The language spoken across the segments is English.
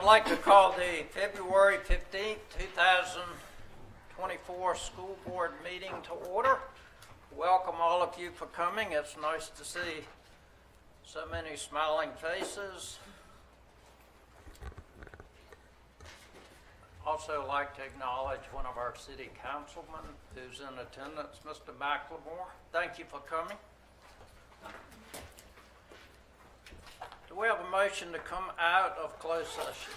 I'd like to call the February 15th, 2024 school board meeting to order. Welcome all of you for coming. It's nice to see so many smiling faces. Also like to acknowledge one of our city councilmen who's in attendance, Mr. McLemore. Thank you for coming. Do we have a motion to come out of closed session?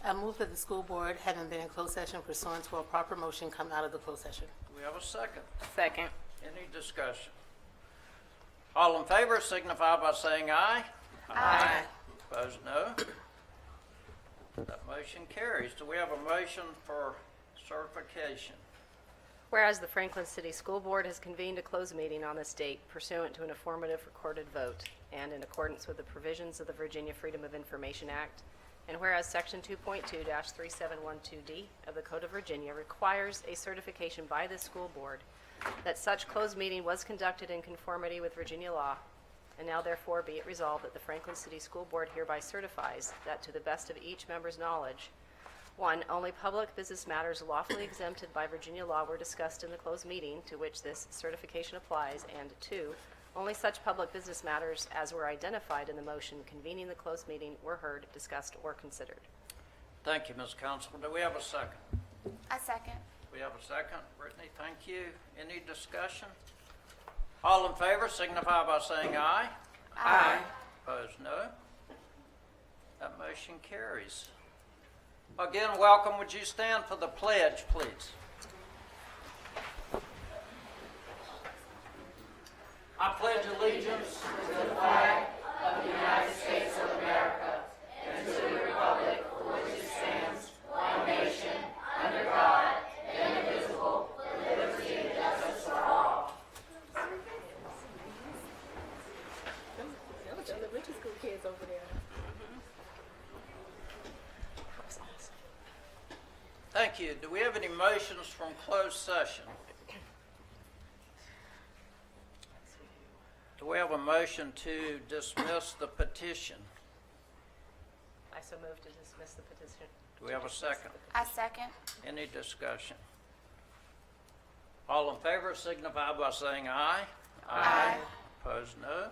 I move that the school board, having been in closed session pursuant to a proper motion, come out of the closed session. Do we have a second? Second. Any discussion? All in favor signify by saying aye. Aye. Opposed, no. That motion carries. Do we have a motion for certification? Whereas the Franklin City School Board has convened a closed meeting on this date pursuant to an affirmative recorded vote and in accordance with the provisions of the Virginia Freedom of Information Act, and whereas Section 2.2-3712D of the Code of Virginia requires a certification by the school board that such closed meeting was conducted in conformity with Virginia law, and now therefore be it resolved that the Franklin City School Board hereby certifies that to the best of each member's knowledge, 1, only public business matters lawfully exempted by Virginia law were discussed in the closed meeting to which this certification applies, and 2, only such public business matters as were identified in the motion convening the closed meeting were heard, discussed, or considered. Thank you, Ms. Constable. Do we have a second? I second. We have a second. Brittany, thank you. Any discussion? All in favor signify by saying aye. Aye. Opposed, no. That motion carries. Again, welcome. Would you stand for the pledge, please? I pledge allegiance to the flag of the United States of America and to the republic for which it stands, one nation, under God, indivisible, with liberty and justice for all. The elementary school kids over there. Thank you. Do we have any motions from closed session? Do we have a motion to dismiss the petition? I so move to dismiss the petition. Do we have a second? I second. Any discussion? All in favor signify by saying aye. Aye. Opposed, no.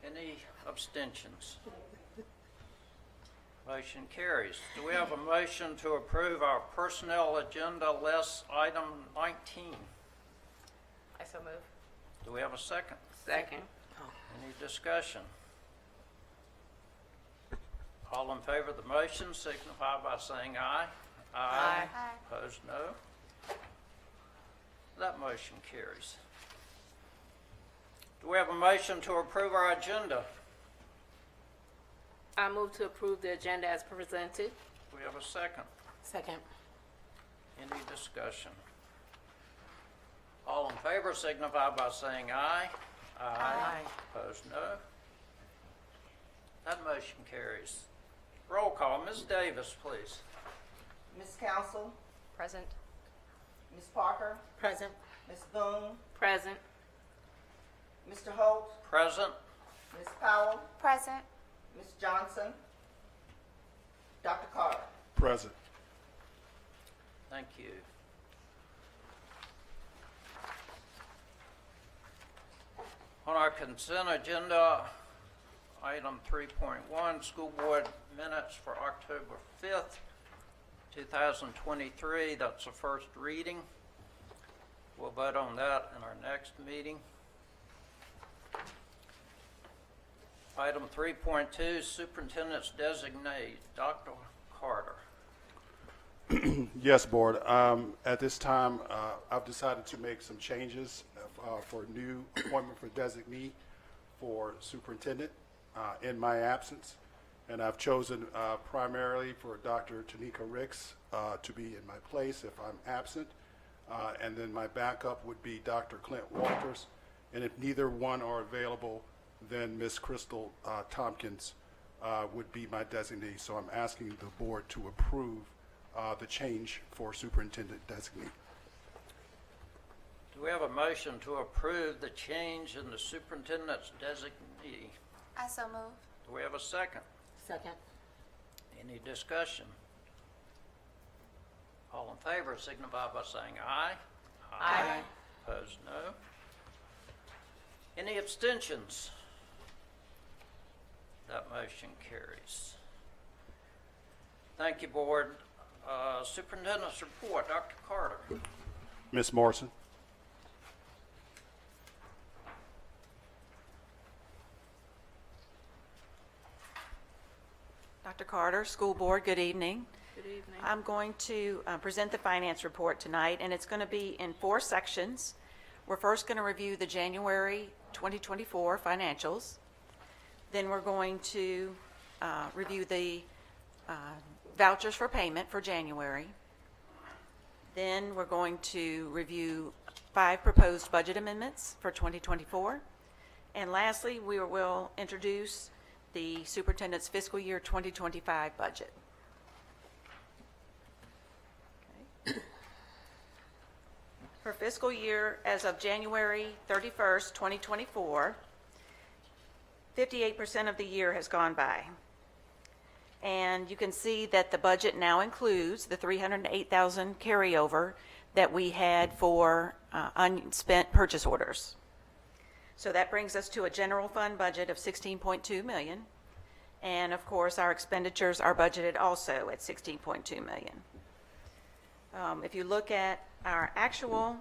Any abstentions? Motion carries. Do we have a motion to approve our personnel agenda list item 19? I so move. Do we have a second? Second. Any discussion? All in favor of the motion signify by saying aye. Aye. Aye. Opposed, no. That motion carries. Do we have a motion to approve our agenda? I move to approve the agenda as presented. Do we have a second? Second. Any discussion? All in favor signify by saying aye. Aye. Opposed, no. That motion carries. Roll call. Ms. Davis, please. Ms. Council, Present. Ms. Parker, Present. Ms. Boone, Present. Mr. Holt, Present. Ms. Powell, Present. Ms. Johnson, Dr. Carter. Present. Thank you. On our consent agenda, item 3.1, school board minutes for October 5th, 2023. That's the first reading. We'll vote on that in our next meeting. Item 3.2, superintendent's designate, Dr. Carter. Yes, Board. At this time, I've decided to make some changes for new appointment for designee for superintendent in my absence. And I've chosen primarily for Dr. Tanika Ricks to be in my place if I'm absent. And then my backup would be Dr. Clint Walters. And if neither one are available, then Ms. Crystal Tompkins would be my designee. So I'm asking the board to approve the change for superintendent designee. Do we have a motion to approve the change in the superintendent's designee? I so move. Do we have a second? Second. Any discussion? All in favor signify by saying aye. Aye. Opposed, no. Any abstentions? That motion carries. Thank you, Board. Superintendent's report, Dr. Carter. Ms. Morrison? Dr. Carter, School Board, good evening. Good evening. I'm going to present the finance report tonight, and it's going to be in 4 sections. We're first going to review the January 2024 financials. Then we're going to review the vouchers for payment for January. Then we're going to review 5 proposed budget amendments for 2024. And lastly, we will introduce the superintendent's fiscal year 2025 budget. Okay. For fiscal year as of January 31st, 2024, 58% of the year has gone by. And you can see that the budget now includes the $308,000 carryover that we had for unspent purchase orders. So that brings us to a general fund budget of $16.2 million. And of course, our expenditures are budgeted also at $16.2 million. If you look at our actual,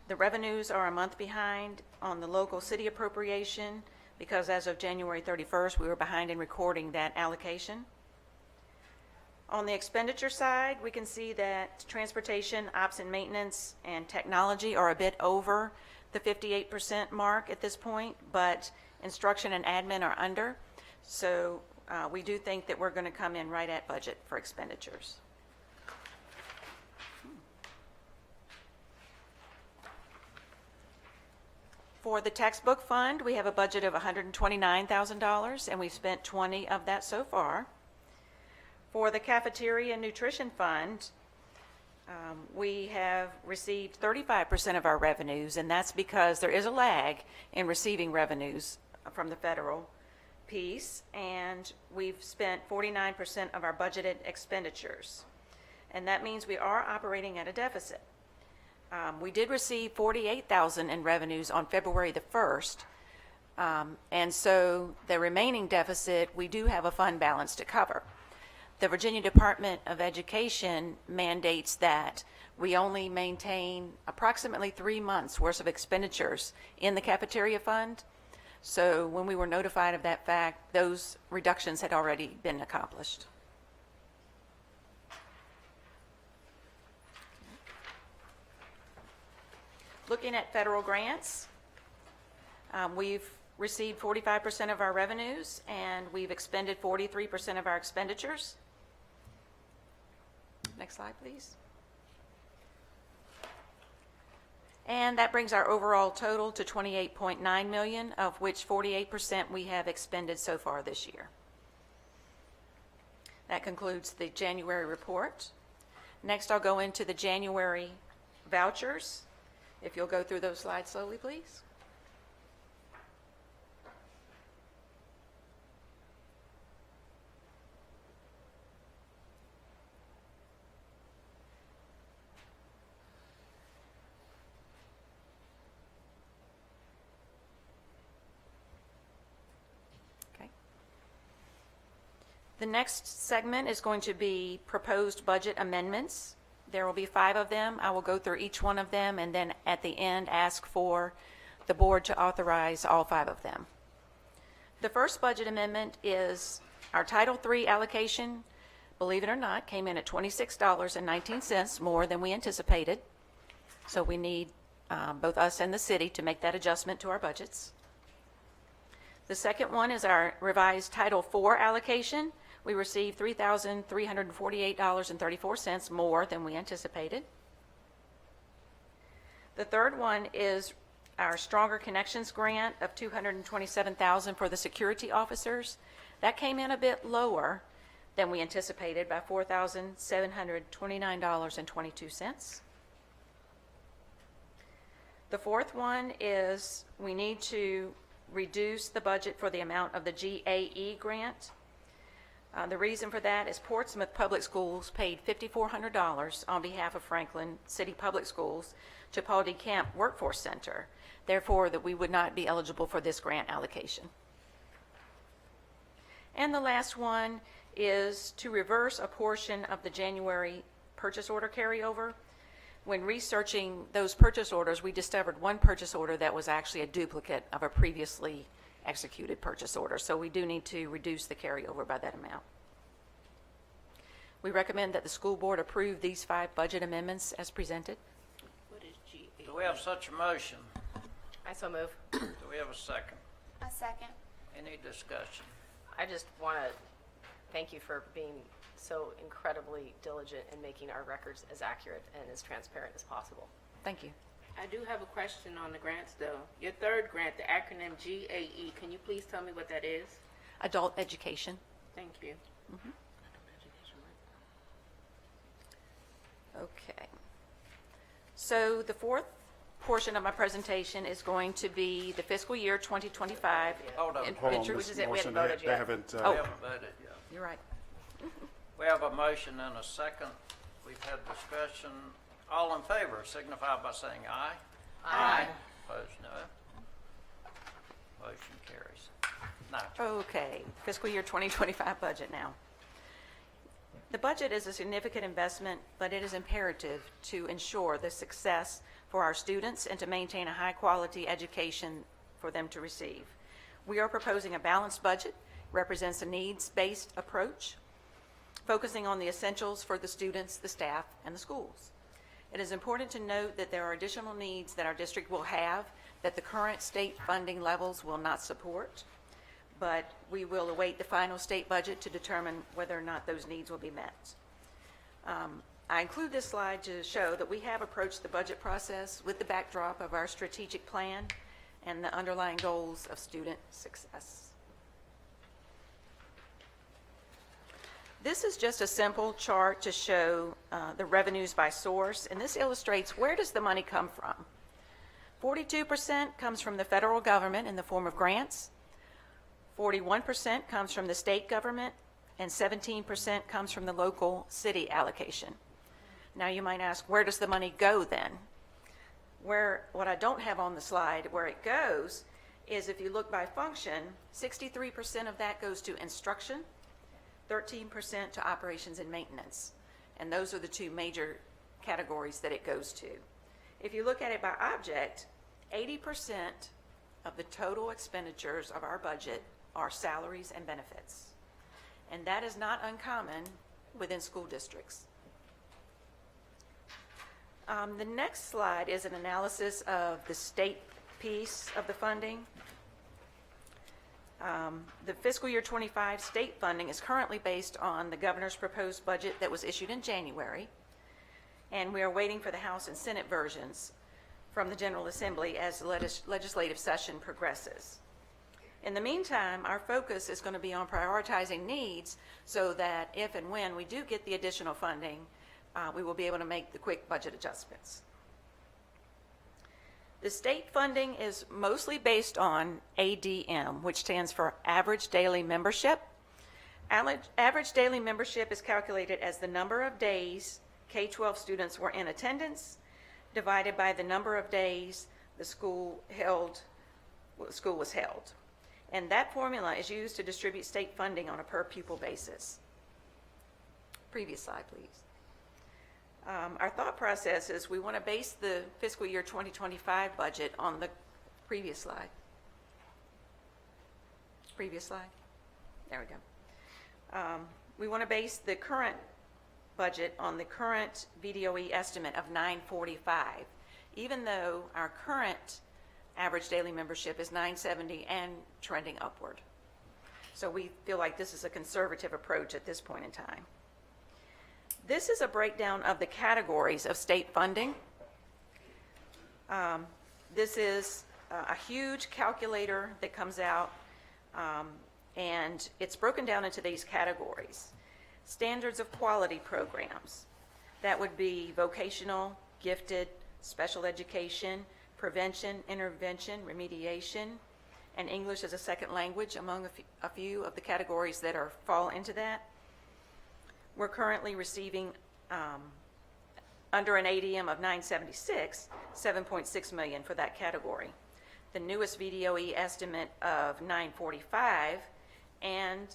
the revenues are a month behind on the local city appropriation because as of January 31st, we were behind in recording that allocation. On the expenditure side, we can see that transportation, ops and maintenance, and technology are a bit over the 58% mark at this point, but instruction and admin are under. So we do think that we're going to come in right at budget for expenditures. For the textbook fund, we have a budget of $129,000, and we've spent $20,000 of that so far. For the cafeteria and nutrition fund, we have received 35% of our revenues, and that's because there is a lag in receiving revenues from the federal piece, and we've spent 49% of our budgeted expenditures. And that means we are operating at a deficit. We did receive $48,000 in revenues on February the 1st, and so the remaining deficit, we do have a fund balance to cover. The Virginia Department of Education mandates that we only maintain approximately 3 months' worth of expenditures in the cafeteria fund. So when we were notified of that fact, those reductions had already been accomplished. Looking at federal grants, we've received 45% of our revenues, and we've expended 43% of our expenditures. Next slide, please. And that brings our overall total to $28.9 million, of which 48% we have expended so far this year. That concludes the January report. Next, I'll go into the January vouchers. If you'll go through those slides slowly, please. The next segment is going to be proposed budget amendments. There will be 5 of them. I will go through each one of them and then at the end ask for the board to authorize all 5 of them. The first budget amendment is our Title III allocation, believe it or not, came in at $26.19 more than we anticipated. So we need both us and the city to make that adjustment to our budgets. The second one is our revised Title IV allocation. We received $3,348.34 more than we anticipated. The third one is our Stronger Connections grant of $227,000 for the security officers. That came in a bit lower than we anticipated by $4,729.22. The fourth one is we need to reduce the budget for the amount of the GAE grant. The reason for that is Portsmouth Public Schools paid $5,400 on behalf of Franklin City Public Schools to Paul D. Camp Workforce Center. Therefore, that we would not be eligible for this grant allocation. And the last one is to reverse a portion of the January purchase order carryover. When researching those purchase orders, we discovered one purchase order that was actually a duplicate of a previously executed purchase order. So we do need to reduce the carryover by that amount. We recommend that the school board approve these 5 budget amendments as presented. What is GA? Do we have such a motion? I so move. Do we have a second? I second. Any discussion? I just want to thank you for being so incredibly diligent in making our records as accurate and as transparent as possible. Thank you. I do have a question on the grants, though. Your third grant, the acronym GAE, can you please tell me what that is? Adult education. Thank you. Okay. So the fourth portion of my presentation is going to be the fiscal year 2025. Hold on. Hold on, Inter- Ms. Which is it, we haven't Morrison, they voted yet. haven't, Oh. We haven't voted yet. You're right. We have a motion and a second. We've had discussion. All in favor signify by saying aye. Aye. Opposed, no. Motion carries. Now, Okay, fiscal year 2025 budget now. The budget is a significant investment, but it is imperative to ensure the success for our students and to maintain a high-quality education for them to receive. We are proposing a balanced budget, represents a needs-based approach, focusing on the essentials for the students, the staff, and the schools. It is important to note that there are additional needs that our district will have that the current state funding levels will not support, but we will await the final state budget to determine whether or not those needs will be met. I include this slide to show that we have approached the budget process with the backdrop of our strategic plan and the underlying goals of student success. This is just a simple chart to show the revenues by source, and this illustrates where does the money come from. 42% comes from the federal government in the form of grants, 41% comes from the state government, and 17% comes from the local city allocation. Now you might ask, where does the money go then? What I don't have on the slide, where it goes, is if you look by function, 63% of that goes to instruction, 13% to operations and maintenance. And those are the 2 major categories that it goes to. If you look at it by object, 80% of the total expenditures of our budget are salaries and benefits. And that is not uncommon within school districts. The next slide is an analysis of the state piece of the funding. The fiscal year 25 state funding is currently based on the governor's proposed budget that was issued in January, and we are waiting for the House and Senate versions from the General Assembly as the legislative session progresses. In the meantime, our focus is going to be on prioritizing needs so that if and when we do get the additional funding, we will be able to make the quick budget adjustments. The state funding is mostly based on ADM, which stands for Average Daily Membership. Average daily membership is calculated as the number of days K-12 students were in attendance divided by the number of days the school was held. And that formula is used to distribute state funding on a per pupil basis. Previous slide, please. Our thought process is we want to base the fiscal year 2025 budget on the previous slide. Previous slide. There we go. We want to base the current budget on the current VDOE estimate of 945, even though our current average daily membership is 970 and trending upward. So we feel like this is a conservative approach at this point in time. This is a breakdown of the categories of state funding. This is a huge calculator that comes out, and it's broken down into these categories. Standards of quality programs. That would be vocational, gifted, special education, prevention, intervention, remediation, and English as a second language among a few of the categories that fall into that. We're currently receiving, under an ADM of 976, $7.6 million for that category. The newest VDOE estimate of 945 and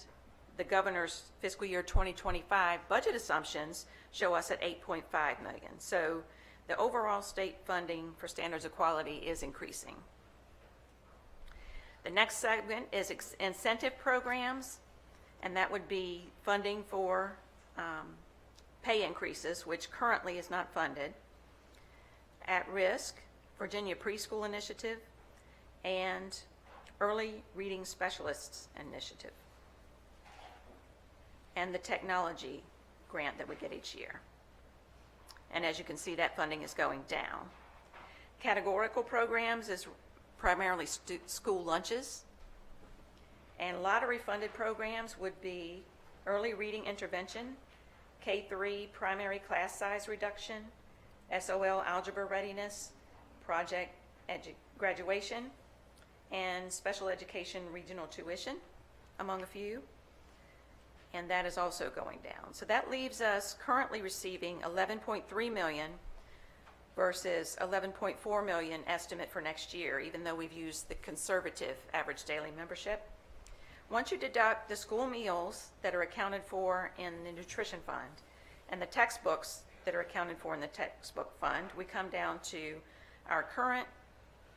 the governor's fiscal year 2025 budget assumptions show us at 8.5 million. So the overall state funding for standards of quality is increasing. The next segment is incentive programs, and that would be funding for pay increases, which currently is not funded. At Risk, Virginia Preschool Initiative, and Early Reading Specialists Initiative, and the technology grant that we get each year. And as you can see, that funding is going down. Categorical programs is primarily school lunches, and lottery-funded programs would be early reading intervention, K-3 primary class size reduction, SOL algebra readiness, project graduation, and special education regional tuition, among a few. And that is also going down. So that leaves us currently receiving $11.3 million versus $11.4 million estimate for next year, even though we've used the conservative average daily membership. Once you deduct the school meals that are accounted for in the nutrition fund and the textbooks that are accounted for in the textbook fund, we come down to our current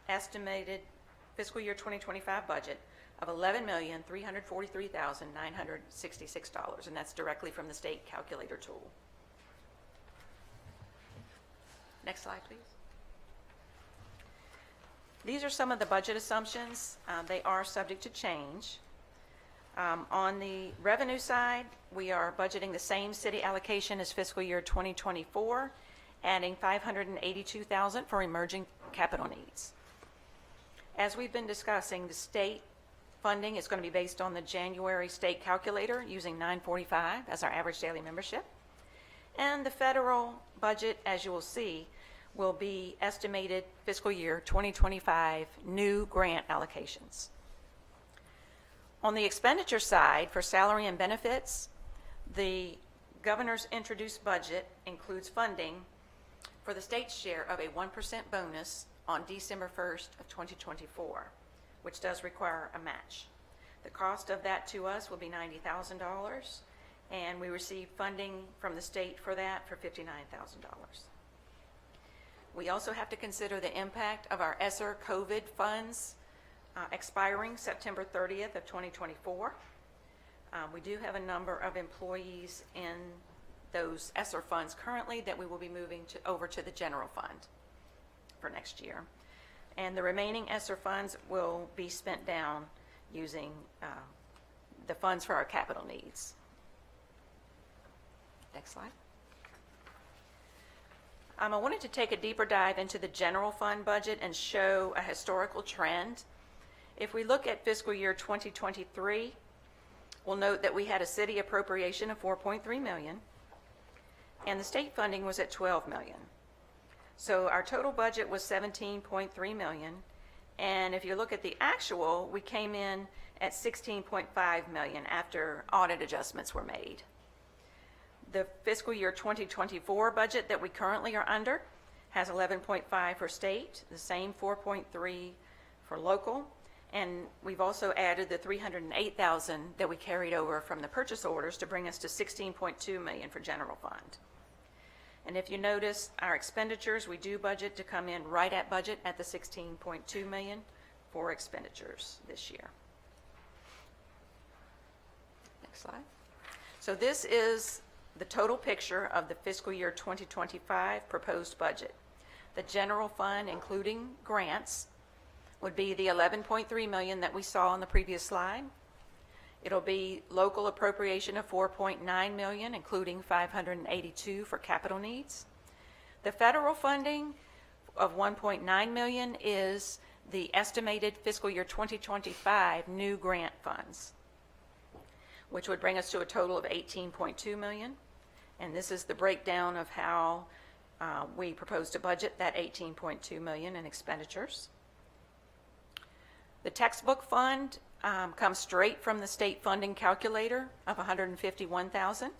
estimated fiscal year 2025 budget of $11,343,966, and that's directly from the state calculator tool. Next slide, please. These are some of the budget assumptions. They are subject to change. On the revenue side, we are budgeting the same city allocation as fiscal year 2024, adding $582,000 for emerging capital needs. As we've been discussing, the state funding is going to be based on the January state calculator using 945 as our average daily membership. And the federal budget, as you will see, will be estimated fiscal year 2025 new grant allocations. On the expenditure side, for salary and benefits, the governor's introduced budget includes funding for the state's share of a 1% bonus on December 1st of 2024, which does require a match. The cost of that to us will be $90,000, and we receive funding from the state for that for $59,000. We also have to consider the impact of our ESSER COVID funds expiring September 30th of 2024. We do have a number of employees in those ESSER funds currently that we will be moving over to the general fund for next year. And the remaining ESSER funds will be spent down using the funds for our capital needs. Next slide. I wanted to take a deeper dive into the general fund budget and show a historical trend. If we look at fiscal year 2023, we'll note that we had a city appropriation of $4.3 million, and the state funding was at $12 million. So our total budget was $17.3 million, and if you look at the actual, we came in at $16.5 million after audit adjustments were made. The fiscal year 2024 budget that we currently are under has 11.5 for state, the same 4.3 for local, and we've also added the $308,000 that we carried over from the purchase orders to bring us to $16.2 million for general fund. And if you notice our expenditures, we do budget to come in right at budget at the $16.2 million for expenditures this year. Next slide. So this is the total picture of the fiscal year 2025 proposed budget. The general fund, including grants, would be the $11.3 million that we saw on the previous slide. It'll be local appropriation of $4.9 million, including $582 for capital needs. The federal funding of $1.9 million is the estimated fiscal year 2025 new grant funds, which would bring us to a total of $18.2 million. And this is the breakdown of how we propose to budget that $18.2 million in expenditures. The textbook fund comes straight from the state funding calculator of $151,000.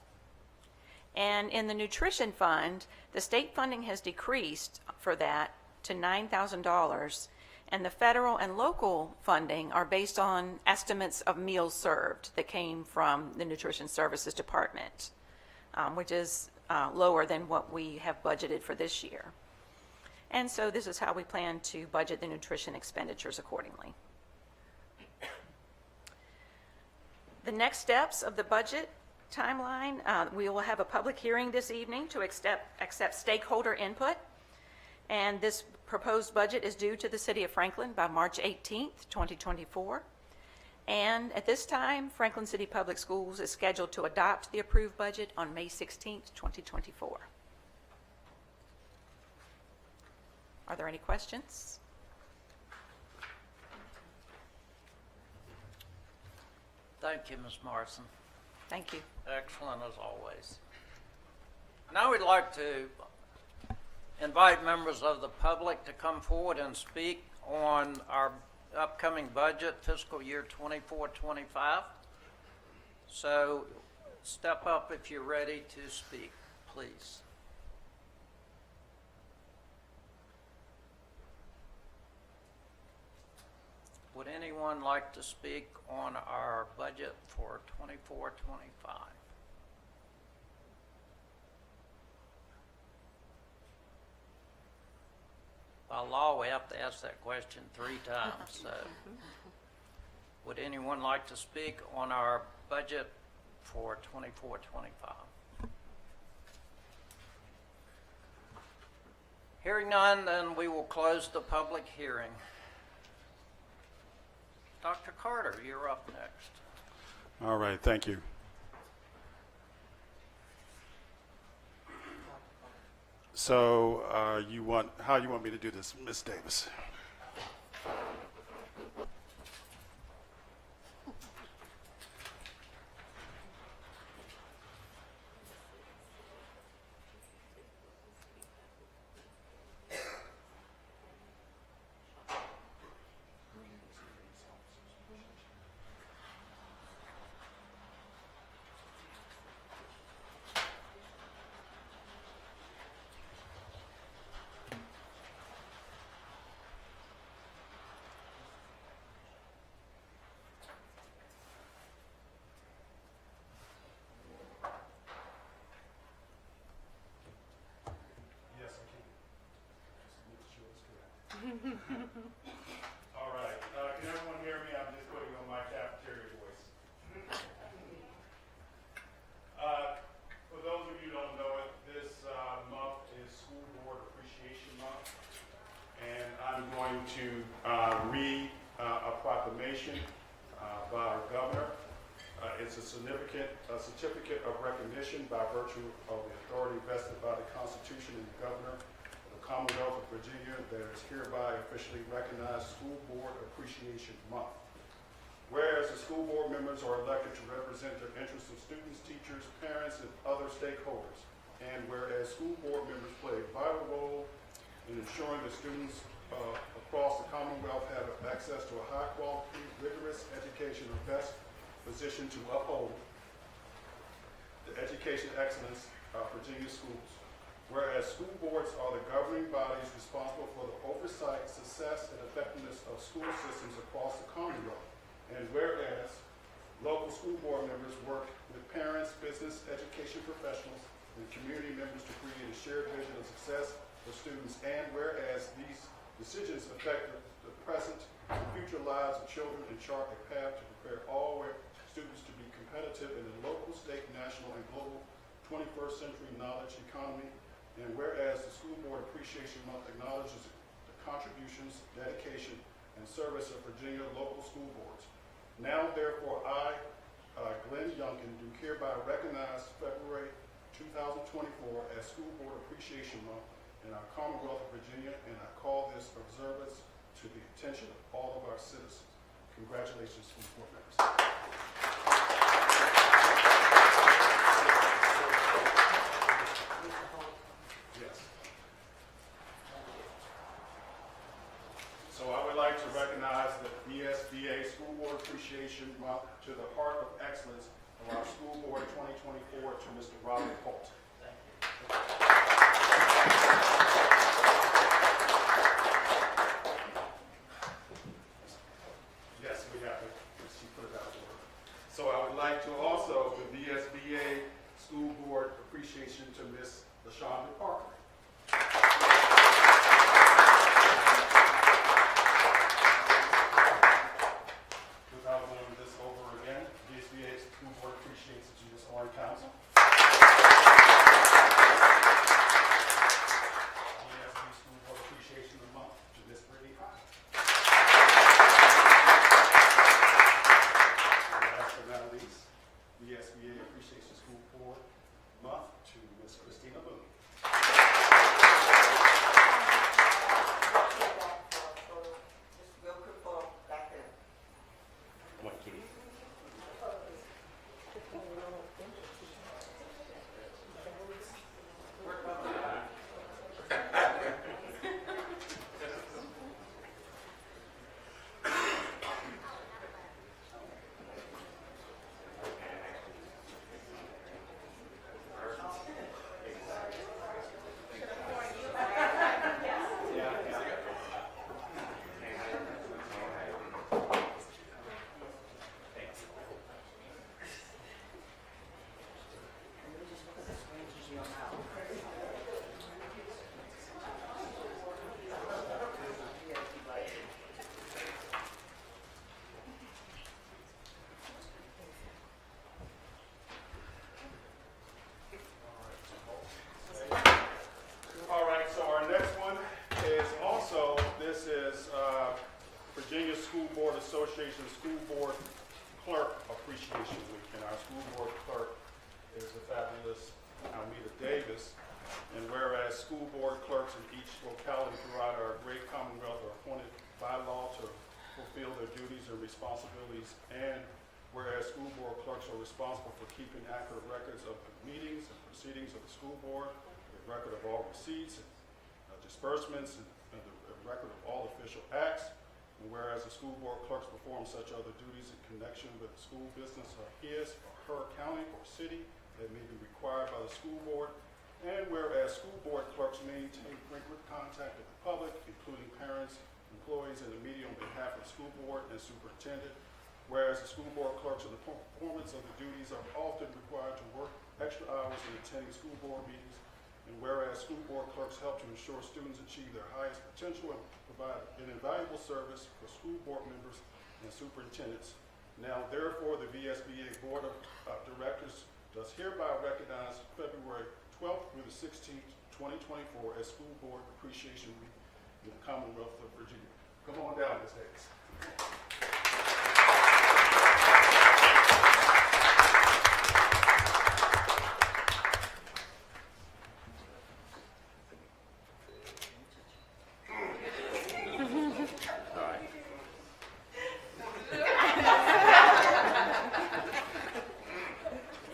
And in the nutrition fund, the state funding has decreased for that to $9,000, and the federal and local funding are based on estimates of meals served that came from the Nutrition Services Department, which is lower than what we have budgeted for this year. And so this is how we plan to budget the nutrition expenditures accordingly. The next steps of the budget timeline, we will have a public hearing this evening to accept stakeholder input. And this proposed budget is due to the City of Franklin by March 18th, 2024. And at this time, Franklin City Public Schools is scheduled to adopt the approved budget on May 16th, 2024. Are there any questions? Thank you, Ms. Morrison. Thank you. Excellent as always. Now we'd like to invite members of the public to come forward and speak on our upcoming budget, fiscal year 24-25. So step up if you're ready to speak, please. Would anyone like to speak on our budget for 24-25? By law, we have to ask that question 3 times, so. Would anyone like to speak on our budget for 24-25? Hearing none, then we will close the public hearing. Dr. Carter, you're up next. All right, thank you. So how you want me to do this, Ms. Davis? All right. Can everyone hear me? I'm just putting on my cafeteria voice. For those of you who don't know it, this month is School Board Appreciation Month. And I'm going to read a proclamation by our governor. It's a certificate of recognition by virtue of the authority vested by the Constitution and the governor Commonwealth of Virginia that is hereby officially recognized School Board Appreciation Month. Whereas the school board members are elected to represent the interests of students, teachers, parents, and other stakeholders. And whereas school board members play a vital role in ensuring that students across the Commonwealth have access to a high-quality, rigorous education are best positioned to uphold the education excellence of Virginia schools. Whereas school boards are the governing bodies responsible for the oversight, success, and effectiveness of school systems across the Commonwealth. And whereas local school board members work with parents, business, education professionals, and community members to create a shared vision of success for students. And whereas these decisions affect the present and future lives of children and chart a path to prepare all students to be competitive in the local, state, national, and global 21st century knowledge economy. And whereas the School Board Appreciation Month acknowledges the contributions, dedication, and service of Virginia local school boards. Now, therefore, I, Glenn Youngkin, do hereby recognize February 2024 as School Board Appreciation Month in our Commonwealth of Virginia, and I call this observance to the attention of all of our citizens. Congratulations, school board members. Yes. So I would like to recognize the ES 2024 to Mr. Robert Holt. Yes, we got it. She put it out there. So I would like to also, the VSBA School Board Appreciation to Miss LaShonda Parker. Without going this over again, VSBA School Board Appreciation to Miss Orange Council. VSB School Board Appreciation of the Month to Miss Brittany High. Last but not least, VSBA Appreciation School Board Month to Miss Christina Boone. Mr. Wilker for back there. All right, so our next one is also, this is Virginia School Board Association School Board Clerk Appreciation Week. And our school board clerk is the fabulous Almeda Davis. And whereas school board clerks in each locality throughout our great Commonwealth are appointed by law to fulfill their duties and responsibilities, and whereas school board clerks are responsible for keeping accurate records of the meetings and proceedings of the school board, a record of all receipts and disbursements, and a record of all official acts. And whereas the school board clerks perform such other duties in connection with the school business of his or her county or city that may be required by the school board. And whereas school board clerks maintain frequent contact with the public, including parents, employees, and the media on behalf of the school board and superintendent. Whereas the school board clerks in the performance of the duties are often required to work extra hours in attending school board meetings. And whereas school board clerks help to ensure students achieve their highest potential and provide an invaluable service for school board members and superintendents. Now, therefore, the VSBA Board of Directors does hereby recognize February 12th through the 16th, 2024 as School Board Appreciation Week in the Commonwealth of Virginia. Come on down, Ms. Hayes.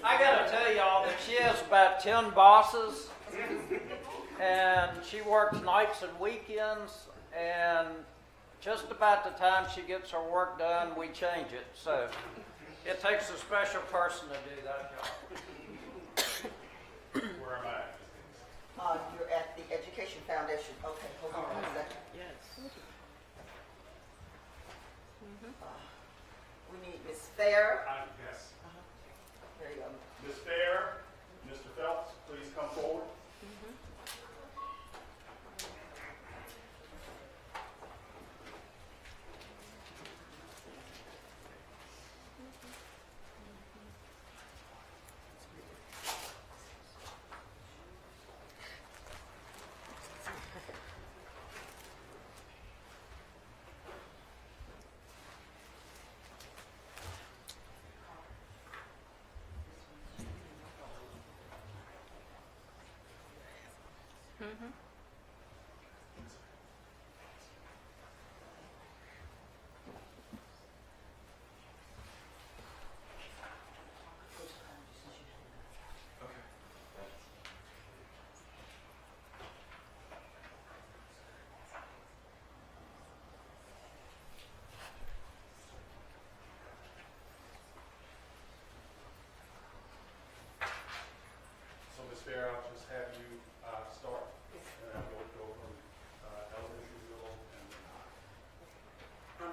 I gotta tell y'all that she has about 10 bosses, and she works nights and weekends, and just about the time she gets her work done, we change it. So it takes a special person to do that job. Where am I? You're at the Education Foundation. Okay, hold on one second. Yes. We need Ms. Fair. Yes. There you go. Ms. Fair, Mr. Phelps, please come forward.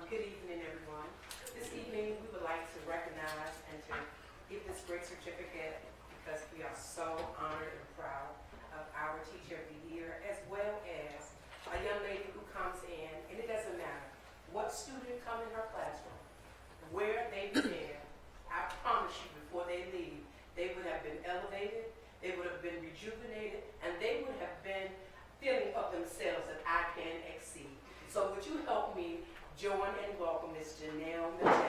Good evening, everyone. This evening, we would like to recognize and to give this great certificate because we are so honored and proud of our Teacher of the Year, as well as a young lady who comes in, and it doesn't matter what student come in her classroom, where they began. I promise you, before they leave, they would have been elevated, they would have been rejuvenated, and they would have been feeling of themselves that I can exceed. So would you help me join and welcome Ms. Janelle Mattel.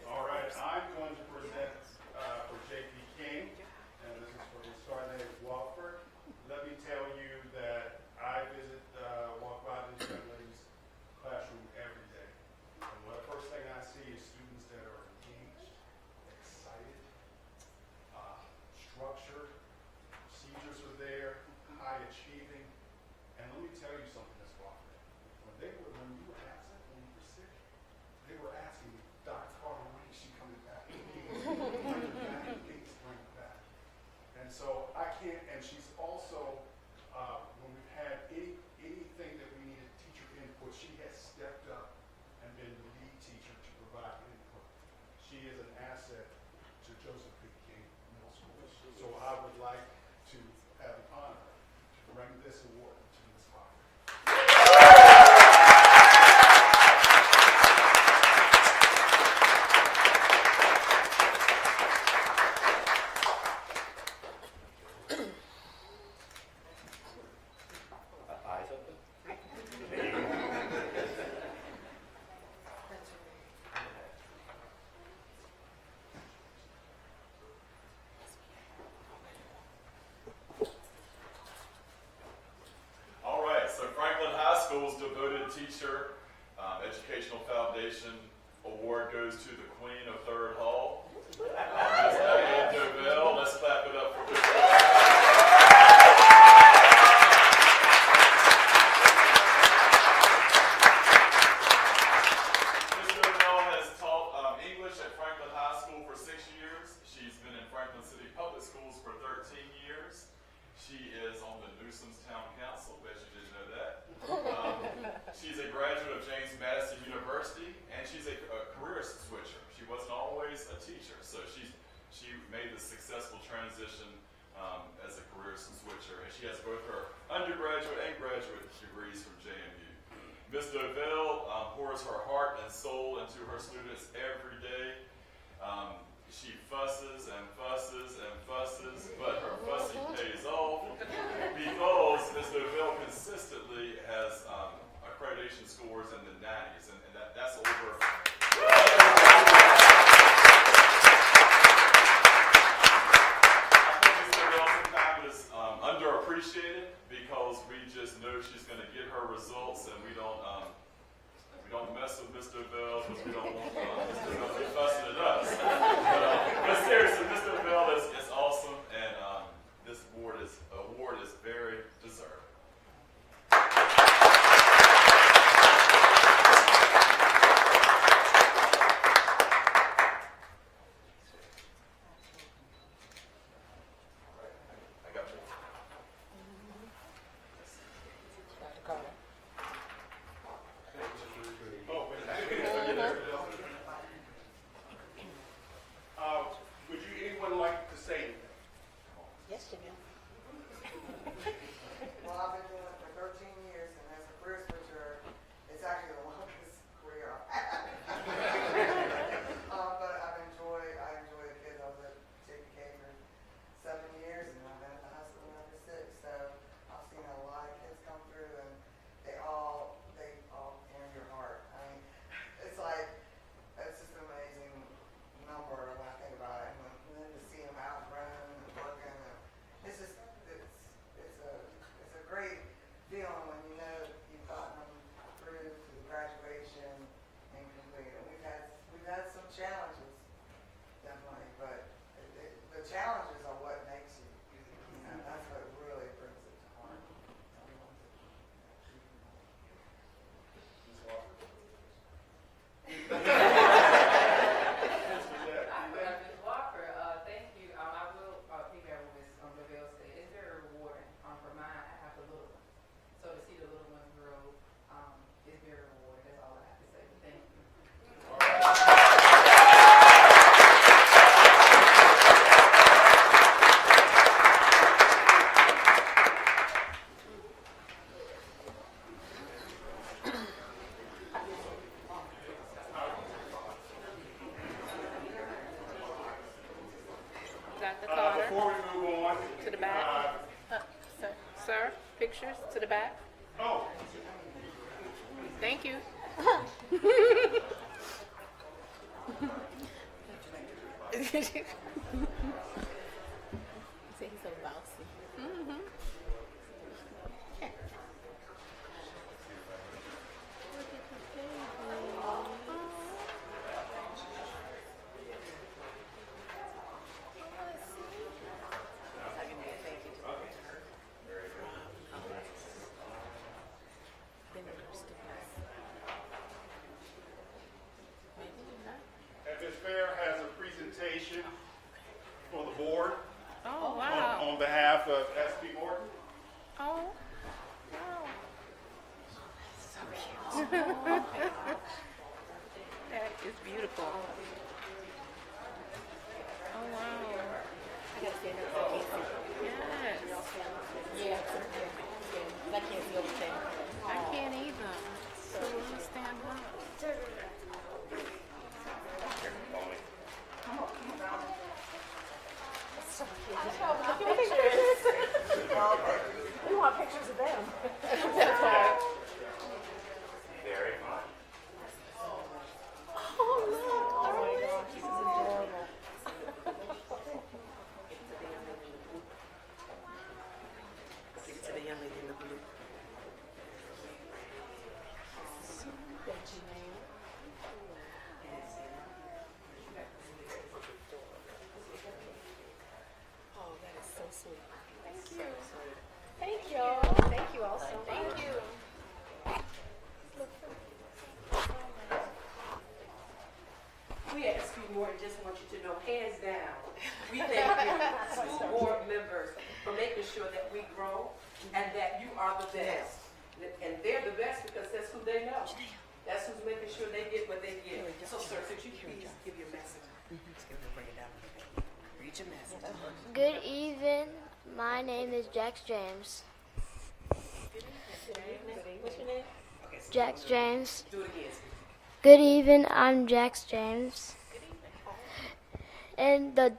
All right, I'm going to present for J.P. King, and this is for his sergeant at Wofford. Let me tell you that I visit, walk by this young lady's classroom every day. And the first thing I see is students that are engaged, excited, structured, procedures are there, high achieving. And let me tell you something, Ms. Wofford. When you were absent, when you were sick, they were asking me, Dr. Carter, when is she coming back? Please bring her back. And so I can't, and she's also, when we've had anything that we needed teacher input, she has stepped up and been the lead teacher to provide input. She is an asset to Joseph P. King Middle School. So I would like to have the honor to bring this award to Ms. Wofford. All right, so Franklin High School's devoted teacher educational foundation award goes to the Queen of Third Hall, Ms. Diane Dovell. Let's clap it up for Ms. Dovell. Ms. Dovell has taught English at Franklin High School for 6 years. She's been in Franklin City Public Schools for 13 years. She is on the Newsoms Town Council, bet you didn't know that. She's a graduate of James Madison University, and she's a career switcher. She wasn't always a teacher, so she made the successful transition as a career switcher, and she has both her undergraduate and graduate degrees from JMU. Ms. Dovell pours her heart and soul into her students every day. She fusses and fusses and fusses, but her fussing pays off because Ms. Dovell consistently has accreditation scores in the 90s, and that's over. I think Ms. Dovell sometimes is underappreciated because we just know she's going to get her results, and we don't mess with Ms. Dovell because we don't want Ms. Dovell to be fussing at us. But seriously, Ms. Dovell is awesome, and this award is very deserved. I got you. Dr. Carter. Oh, wait. before we move on. To the back. Sir, pictures to the back. Oh, Thank you. Say he's so bouncy. and Ms. Fair has a presentation for the board Oh, wow. on behalf of SP Morton. Oh, wow. That is beautiful. Oh, wow. I gotta stand up so I can't see. Yes. Yeah, I can't see everything. I can't either. So let me stand up. We want pictures of them. Very fun. Oh my gosh, this is adorable. Give it to the young lady in the blue. Oh, that is so sweet. Thank you all. Thank you all so much. Thank you. We at SP Morton just want you to know, hands down, we thank you, school board members, for making sure that we grow and that you are the best. And they're the best because that's who they know. That's who's making sure they get what they get. So, sir, could you please give your message? Read your message. Good evening. My name is Jax James. What's your name? Jax James. Do it again. Good evening. I'm Jax James. In the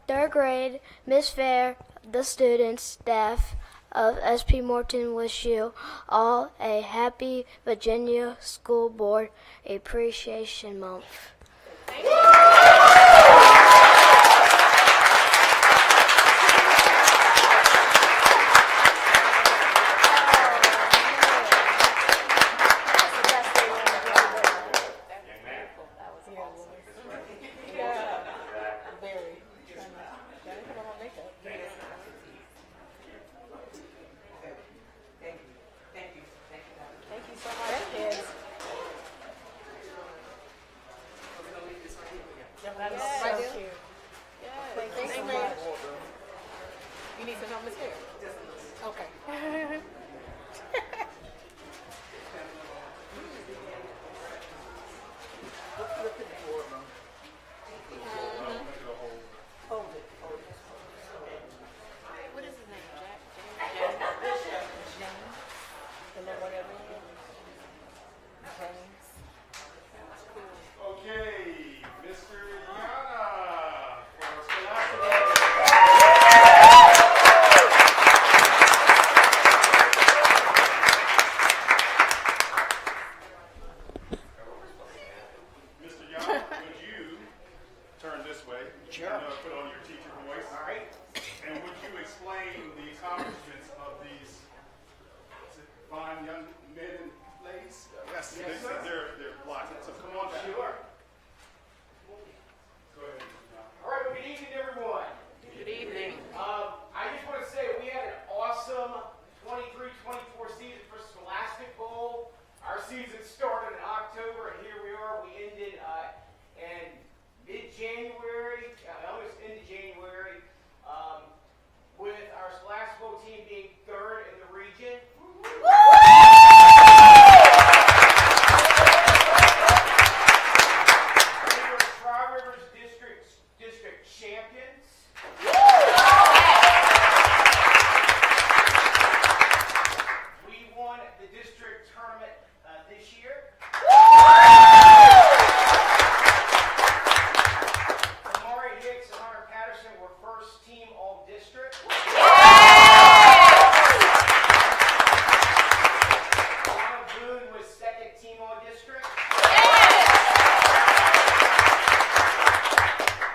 third grade, Miss Fair, the students, staff of SP Morton wish you all a happy Virginia School Board Appreciation Month. Very. Gotta come on makeup. Thank you. Thank you. Thank you. Thank you so much, kids. We're gonna leave this right here. district?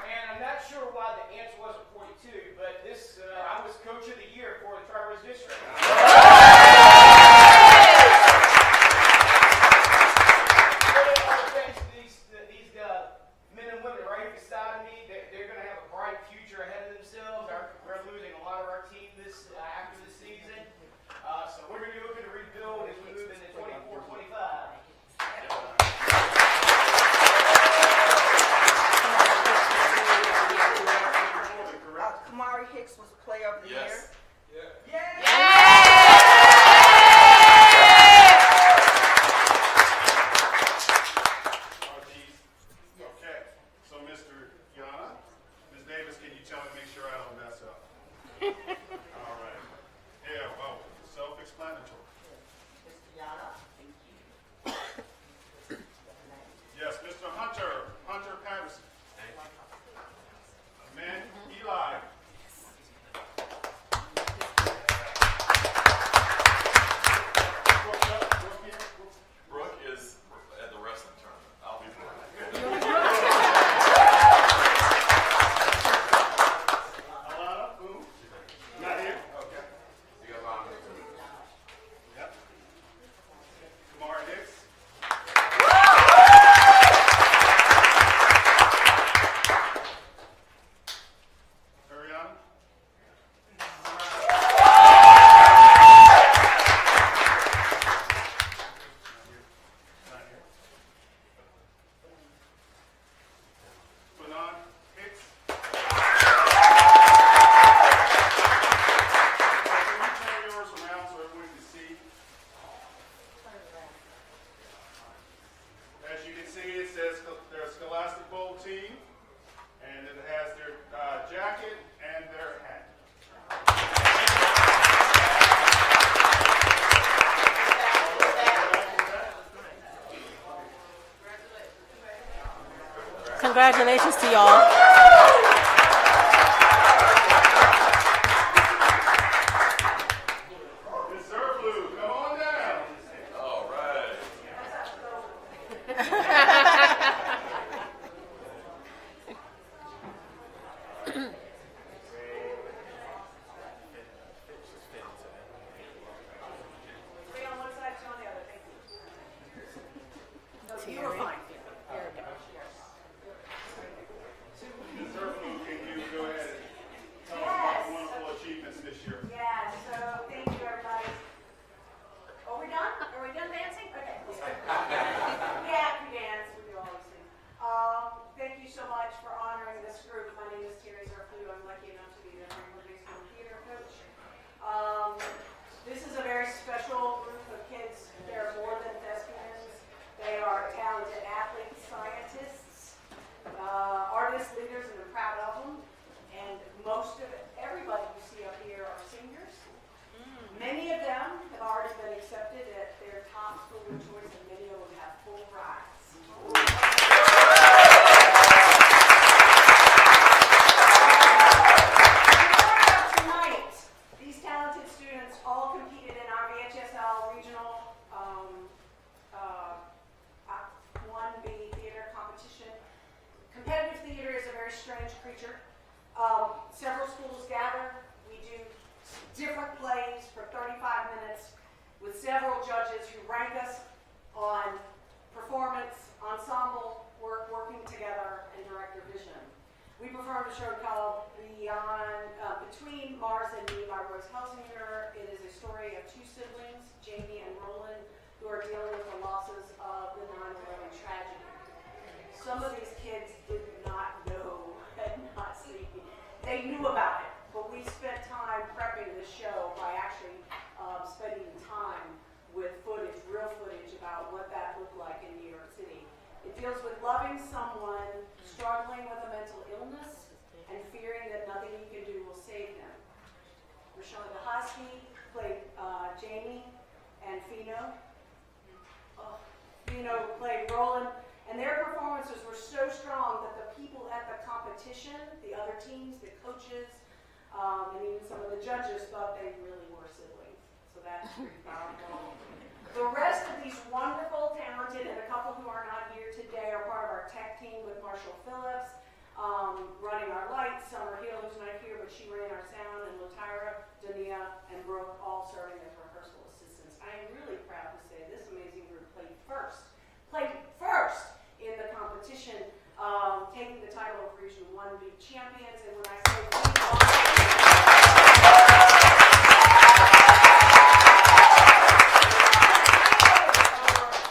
And I'm not sure why the answer wasn't 42, but this, I was coach of the year for the Tri-Rose district. These men and women right beside me, they're going to have a bright future ahead of themselves. We're losing a lot of our team after this season. So we're going to be looking to rebuild as we move into 24-25. Kamari Hicks was player of the year. Okay, so Mr. Yana, Ms. Davis, can you tell me, make sure I don't mess up? All right. Yeah, well, self-explanatory. Mr. Yana. Yes, Mr. Hunter Patterson. Amen. Eli. Brooke is at the wrestling tournament. I'll be Brooke. Alana, who? Not here? Okay. Yep. Kamara Hicks. Ariana. Not here. Fanon Hicks. Can you turn yours around so everyone can see? As you can see, it says their Scholastic Bowl team, and it has their jacket and their hat. Congratulations to y'all. Ms. Zerblue, come on down. All right. Ms. Zerblue, can you go ahead and tell us about the wonderful achievements this year? Yeah, so thank you, everybody. Are we done? Are we done dancing? Okay. Yeah, we dance, we do all these things. Thank you so much for honoring this group. My name is Terry Zerflew. I'm lucky enough to be the Franklin High School theater coach. This is a very special group of kids. They're more than thespians. They are talented athletes, scientists, artists, leaders, and I'm proud of them. And most of everybody you see up here are seniors. Many of them have already been accepted at their top school of choice, and many of them have full rides. Tonight, these talented students all competed in our VHSL regional 1B theater competition. Competitive theater is a very strange creature. Several schools gather. We do different plays for 35 minutes with several judges who rank us on performance, ensemble work, working together, and director vision. We performed a show called Between Mars and Me by Rose Helsinger. It is a story of two siblings, Jamie and Roland, who are dealing with the losses of the 9/11 tragedy. Some of these kids did not know and not see. They knew about it, but we spent time prepping this show by actually spending time with footage, real footage about what that looked like in New York City. It deals with loving someone struggling with a mental illness and fearing that nothing you can do will save them. Rashawn Dahosky played Jamie, and Fino. Fino played Roland, and their performances were so strong that the people at the competition, the other teams, the coaches, and even some of the judges thought they really were siblings. So so that's pretty powerful. The rest of these wonderful, talented, and a couple who are not here today are part of our tech team with Marshall Phillips, running our lights. Summer Hill, who's not here, but she ran our sound, and Latyra, Dania, and Brooke all serving as rehearsal assistants. I am really proud to say this amazing group played first in the competition, taking the title of Region 1B champions. And when I say we won,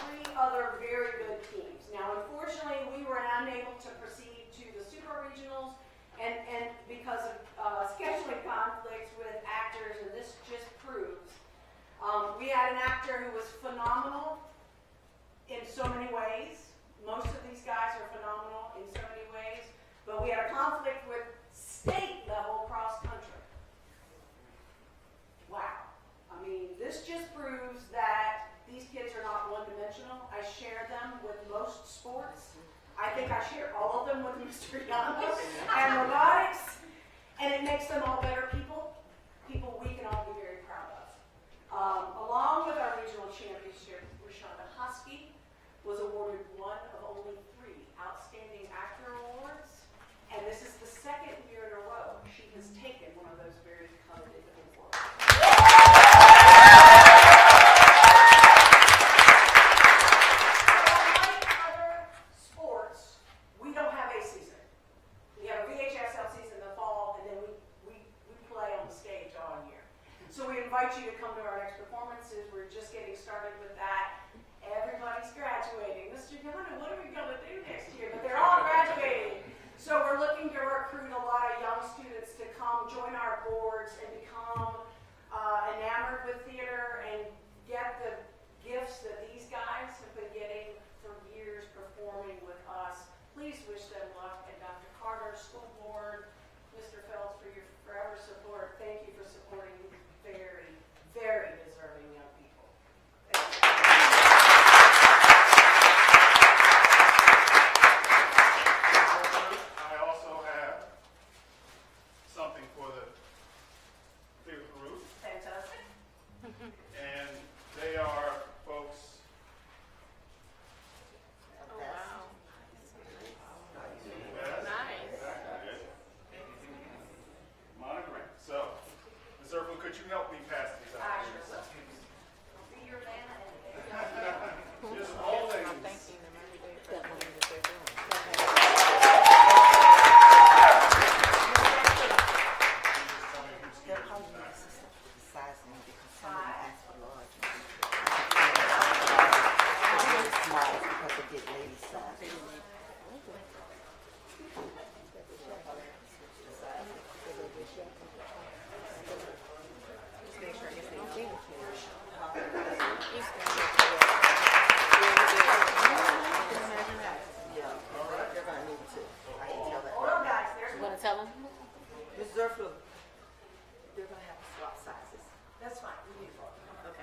three other very good teams. Now, unfortunately, we were unable to proceed to the super regionals, and because of scheduling conflicts with actors, and this just proves, we had an actor who was phenomenal in so many ways. Most of these guys are phenomenal in so many ways, but we had a conflict with state level cross country. Wow. I mean, this just proves that these kids are not one-dimensional. I share them with most sports. I think I share all of them with Mr. Llanos and robotics, and it makes them all better people we can all be very proud of. Along with our regional championship, Rashonda Husky was awarded one of only 3 Outstanding Actor Awards, and this is the second year in a row she has taken one of those very coveted awards. Like other sports, we don't have a season. We have a VHSL season in the fall, and then we play on the stage all year. So we invite you to come to our next performances. We're just getting started with that. Everybody's graduating. Mr. Gunner, what are we going to do next year? But they're all graduating. So we're looking to recruit a lot of young students to come join our boards and become enamored with theater and get the gifts that these guys have been getting for years performing with us. Please wish them luck. And Dr. Carter, school board, Mr. Phelps, for your forever support. Thank you for supporting these very, very deserving young people. Thank you. I also have something for the theater group, Fantastic. and they are folks. Oh, wow. Nice. Monogram. So, Ms. Irvin, could you help me pass these out? I sure will. Be your man. Just always. They're calling me assistant sizing because some of them ask for large. Small because they get lady size. Yeah, they're gonna need to. I can tell that. Hold on, guys. There's You want to tell them? Ms. Zerfler, they're gonna have to swap sizes. That's fine. We need one. Okay.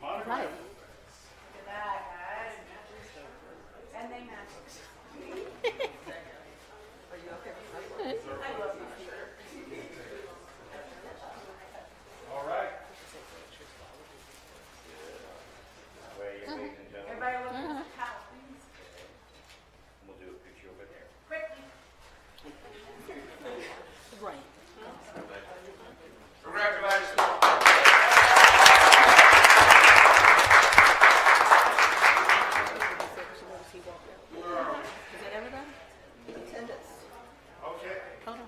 Monogram. Good night, guys. And they match. Are you okay? I love you, Peter. All right. Everybody look at the towel, please. We'll do a picture over there. Quickly. Right. Congratulations. Is that everybody? Attendance. Okay. Hold on.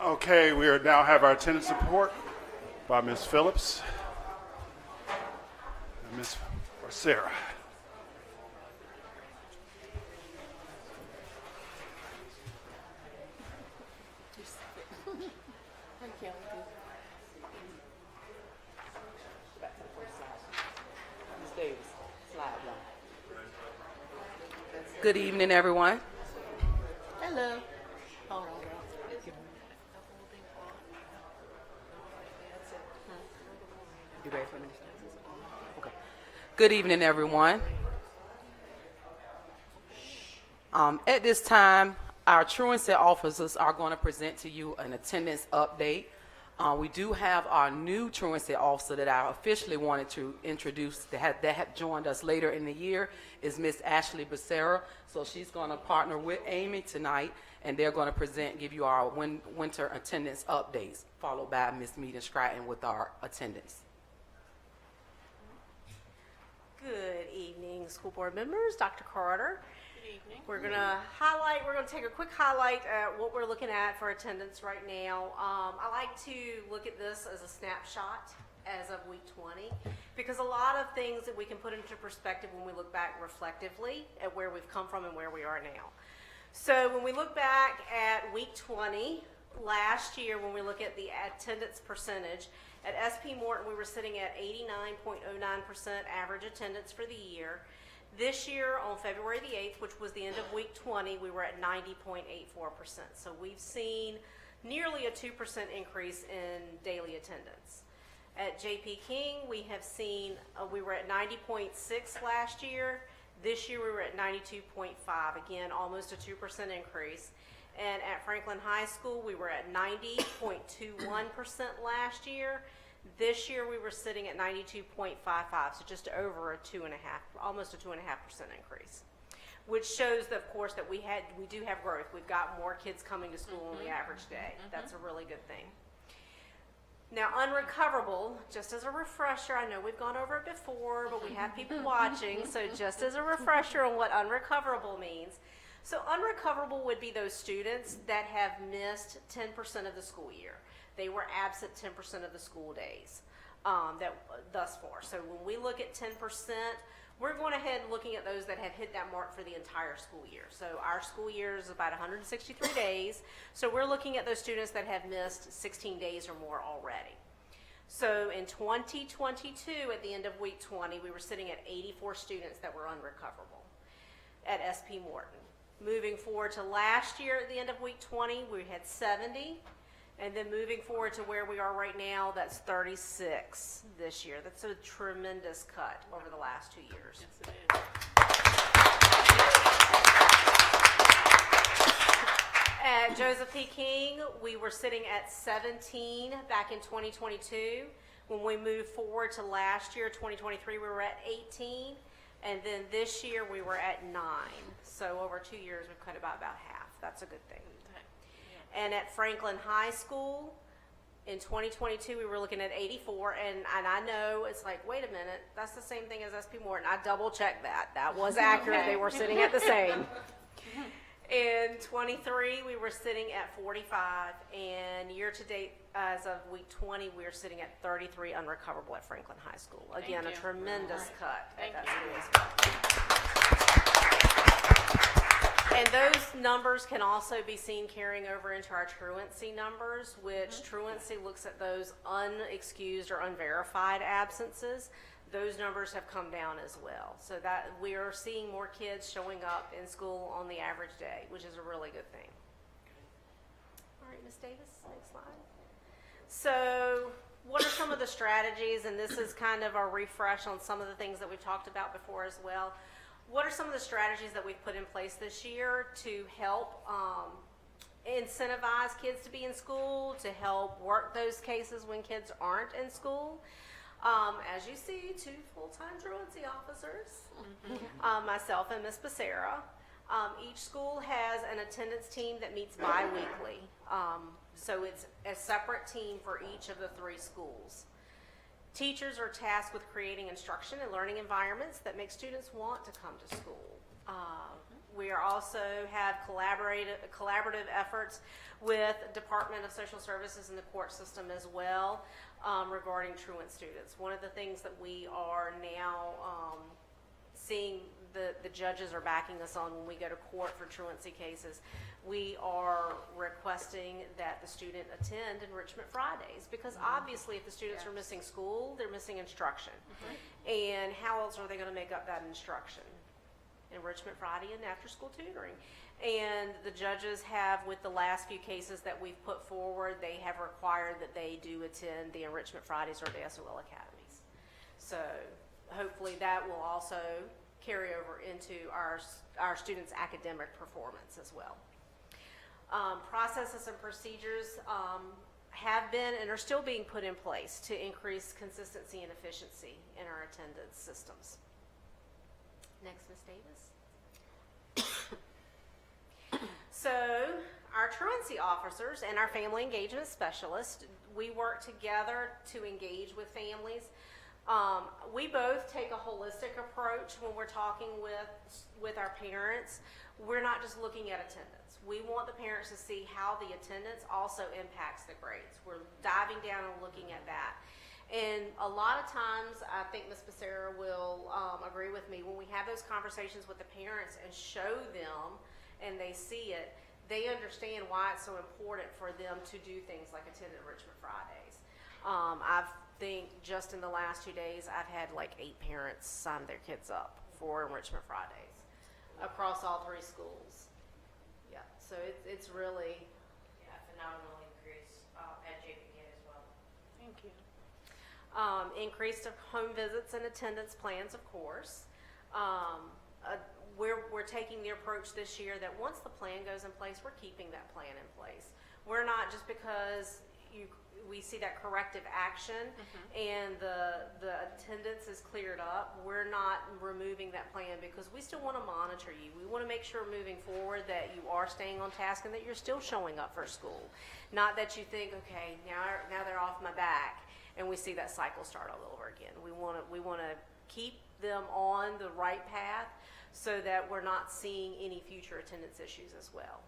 Okay, we are now have our attendance report by Ms. Phillips and Ms. Sarah. Thank you. Back to the first slide. Ms. Davis, slide one. Good evening, everyone. Hello. Hold on, girl. You ready for me to start? Okay. Good evening, everyone. At this time, our truancy officers are going to present to you an attendance update. We do have our new truancy officer that I officially wanted to introduce that have joined us later in the year is Miss Ashley Becerra. So she's going to partner with Amy tonight, and they're going to give you our winter attendance updates, followed by Miss Meaden Stratton with our attendance. Good evening, school board members. Dr. Carter. Good evening. We're going to take a quick highlight at what we're looking at for attendance right now. I like to look at this as a snapshot as of week 20, because a lot of things that we can put into perspective when we look back reflectively at where we've come from and where we are now. So when we look back at week 20, last year when we look at the attendance percentage, at SP Morton we were sitting at 89.09% average attendance for the year. This year on February the 8th, which was the end of week 20, we were at 90.84%. So we've seen nearly a 2% increase in daily attendance. At JP King, we have seen, we were at 90.6 last year. This year we were at 92.5, again, almost a 2% increase. And at Franklin High School, we were at 90.21% last year. This year we were sitting at 92.55, so just over almost a 2.5% increase, which shows that, of course, that we do have growth. We've got more kids coming to school on the average day. That's a really good thing. Now, unrecoverable, just as a refresher, I know we've gone over it before, but we have people watching, so just as a refresher on what unrecoverable means. So unrecoverable would be those students that have missed 10% of the school year. They were absent 10% of the school days thus far. So when we look at 10%, we're going ahead and looking at those that have hit that mark for the entire school year. So our school year is about 163 days. So we're looking at those students that have missed 16 days or more already. So in 2022, at the end of week 20, we were sitting at 84 students that were unrecoverable at SP Morton. Moving forward to last year at the end of week 20, we had 70. And then moving forward to where we are right now, that's 36 this year. That's a tremendous cut over the last 2 years. Yes, it is. At Joseph P. King, we were sitting at 17 back in 2022. When we moved forward to last year, 2023, we were at 18. And then this year, we were at 9. So over 2 years, we've cut about half. That's a good thing. And at Franklin High School, in 2022, we were looking at 84, and I know it's like, wait a minute, that's the same thing as SP Morton. I double-checked that. That was accurate. They were sitting at the same. In 23, we were sitting at 45, and year-to-date, as of week 20, we are sitting at 33 unrecoverable at Franklin High School. Again, a tremendous cut at that school as well. And those numbers can also be seen carrying over into our truancy numbers, which truancy looks at those unexcused or unverified absences. Those numbers have come down as well. So that we are seeing more kids showing up in school on the average day, which is a really good thing. All right, Ms. Davis, next slide. So what are some of the strategies, and this is kind of a refresh on some of the things that we've talked about before as well. What are some of the strategies that we've put in place this year to help incentivize kids to be in school, to help work those cases when kids aren't in school? As you see, 2 full-time truancy officers, myself and Ms. Becerra. Each school has an attendance team that meets bi-weekly. So it's a separate team for each of the 3 schools. Teachers are tasked with creating instruction and learning environments that make students want to come to school. We are also have collaborative efforts with Department of Social Services and the court system as well regarding truant students. One of the things that we are now seeing the judges are backing us on when we go to court for truancy cases, we are requesting that the student attend Enrichment Fridays, because obviously if the students are missing school, they're missing instruction. And how else are they going to make up that instruction? Enrichment Friday and after school tutoring. And the judges have, with the last few cases that we've put forward, they have required that they do attend the Enrichment Fridays or the SOL Academies. So hopefully that will also carry over into our students' academic performance as well. Processes and procedures have been and are still being put in place to increase consistency and efficiency in our attendance systems. Next, Ms. Davis. So, our truancy officers and our family engagement specialist, we work together to engage with families. We both take a holistic approach when we're talking with our parents. We're not just looking at attendance. We want the parents to see how the attendance also impacts the grades. We're diving down and looking at that. And a lot of times, I think Ms. Becerra will agree with me, when we have those conversations with the parents and show them and they see it, they understand why it's so important for them to do things like attend Enrichment Fridays. I think just in the last 2 days, I've had like 8 parents sign their kids up for Enrichment Fridays across all 3 schools. Yeah, so it's really Phenomenal increase at JPK as well. Thank you. Increased of home visits and attendance plans, of course. We're taking the approach this year that once the plan goes in place, we're keeping that plan in place. We're not just because we see that corrective action and the attendance is cleared up, we're not removing that plan because we still want to monitor you. We want to make sure moving forward that you are staying on task and that you're still showing up for school. Not that you think, okay, now they're off my back, and we see that cycle start all over again. We want to keep them on the right path so that we're not seeing any future attendance issues as well.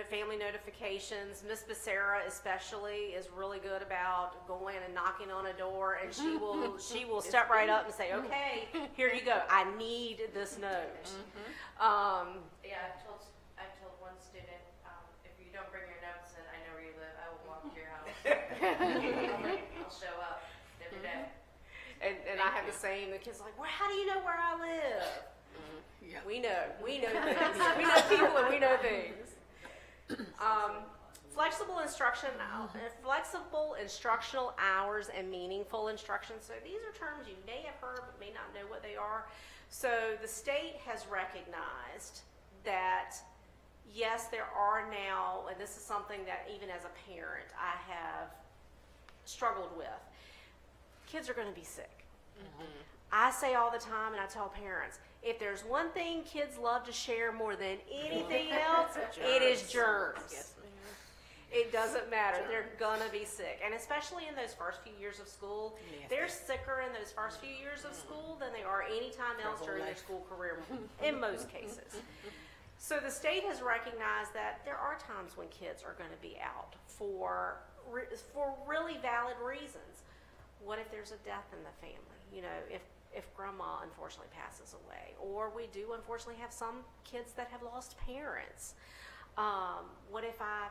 Family notifications. Miss Becerra especially is really good about going and knocking on a door, and she will step right up and say, okay, here you go. I need this note. Yeah, I've told one student, if you don't bring your notes in, I know where you live. I will walk to your house. I'll show up every day. And I have the same. The kids are like, well, how do you know where I live? We know things. We know people and we know things. Flexible instructional hours and meaningful instruction. So these are terms you may have heard but may not know what they are. So the state has recognized that, yes, there are now, and this is something that even as a parent I have struggled with, kids are going to be sick. I say all the time, and I tell parents, if there's one thing kids love to share more than anything else, it is germs. It doesn't matter. They're going to be sick. And especially in those first few years of school, they're sicker in those first few years of school than they are any time else during their school career, in most cases. So the state has recognized that there are times when kids are going to be out for really valid reasons. What if there's a death in the family? You know, if grandma unfortunately passes away, or we do unfortunately have some kids that have lost parents. What if I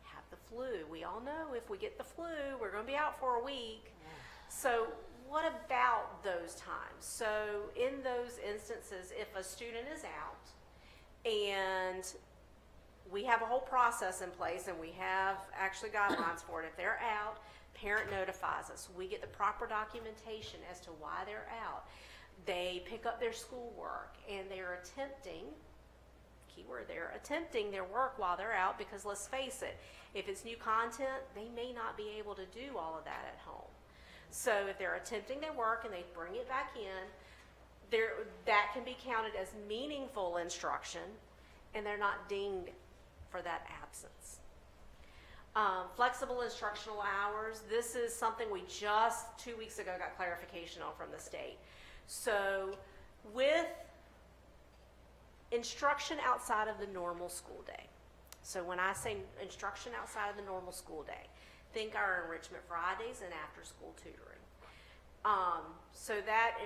have the flu? We all know if we get the flu, we're going to be out for a week. So what about those times? So in those instances, if a student is out and we have a whole process in place and we have actually guidelines for it, if they're out, parent notifies us. We get the proper documentation as to why they're out. They pick up their schoolwork and they're attempting, keyword, they're attempting their work while they're out, because let's face it, if it's new content, they may not be able to do all of that at home. So if they're attempting their work and they bring it back in, that can be counted as meaningful instruction, and they're not dinged for that absence. Flexible instructional hours. This is something we just 2 weeks ago got clarification on from the state. So with instruction outside of the normal school day. So when I say instruction outside of the normal school day, think our Enrichment Fridays and after school tutoring. So that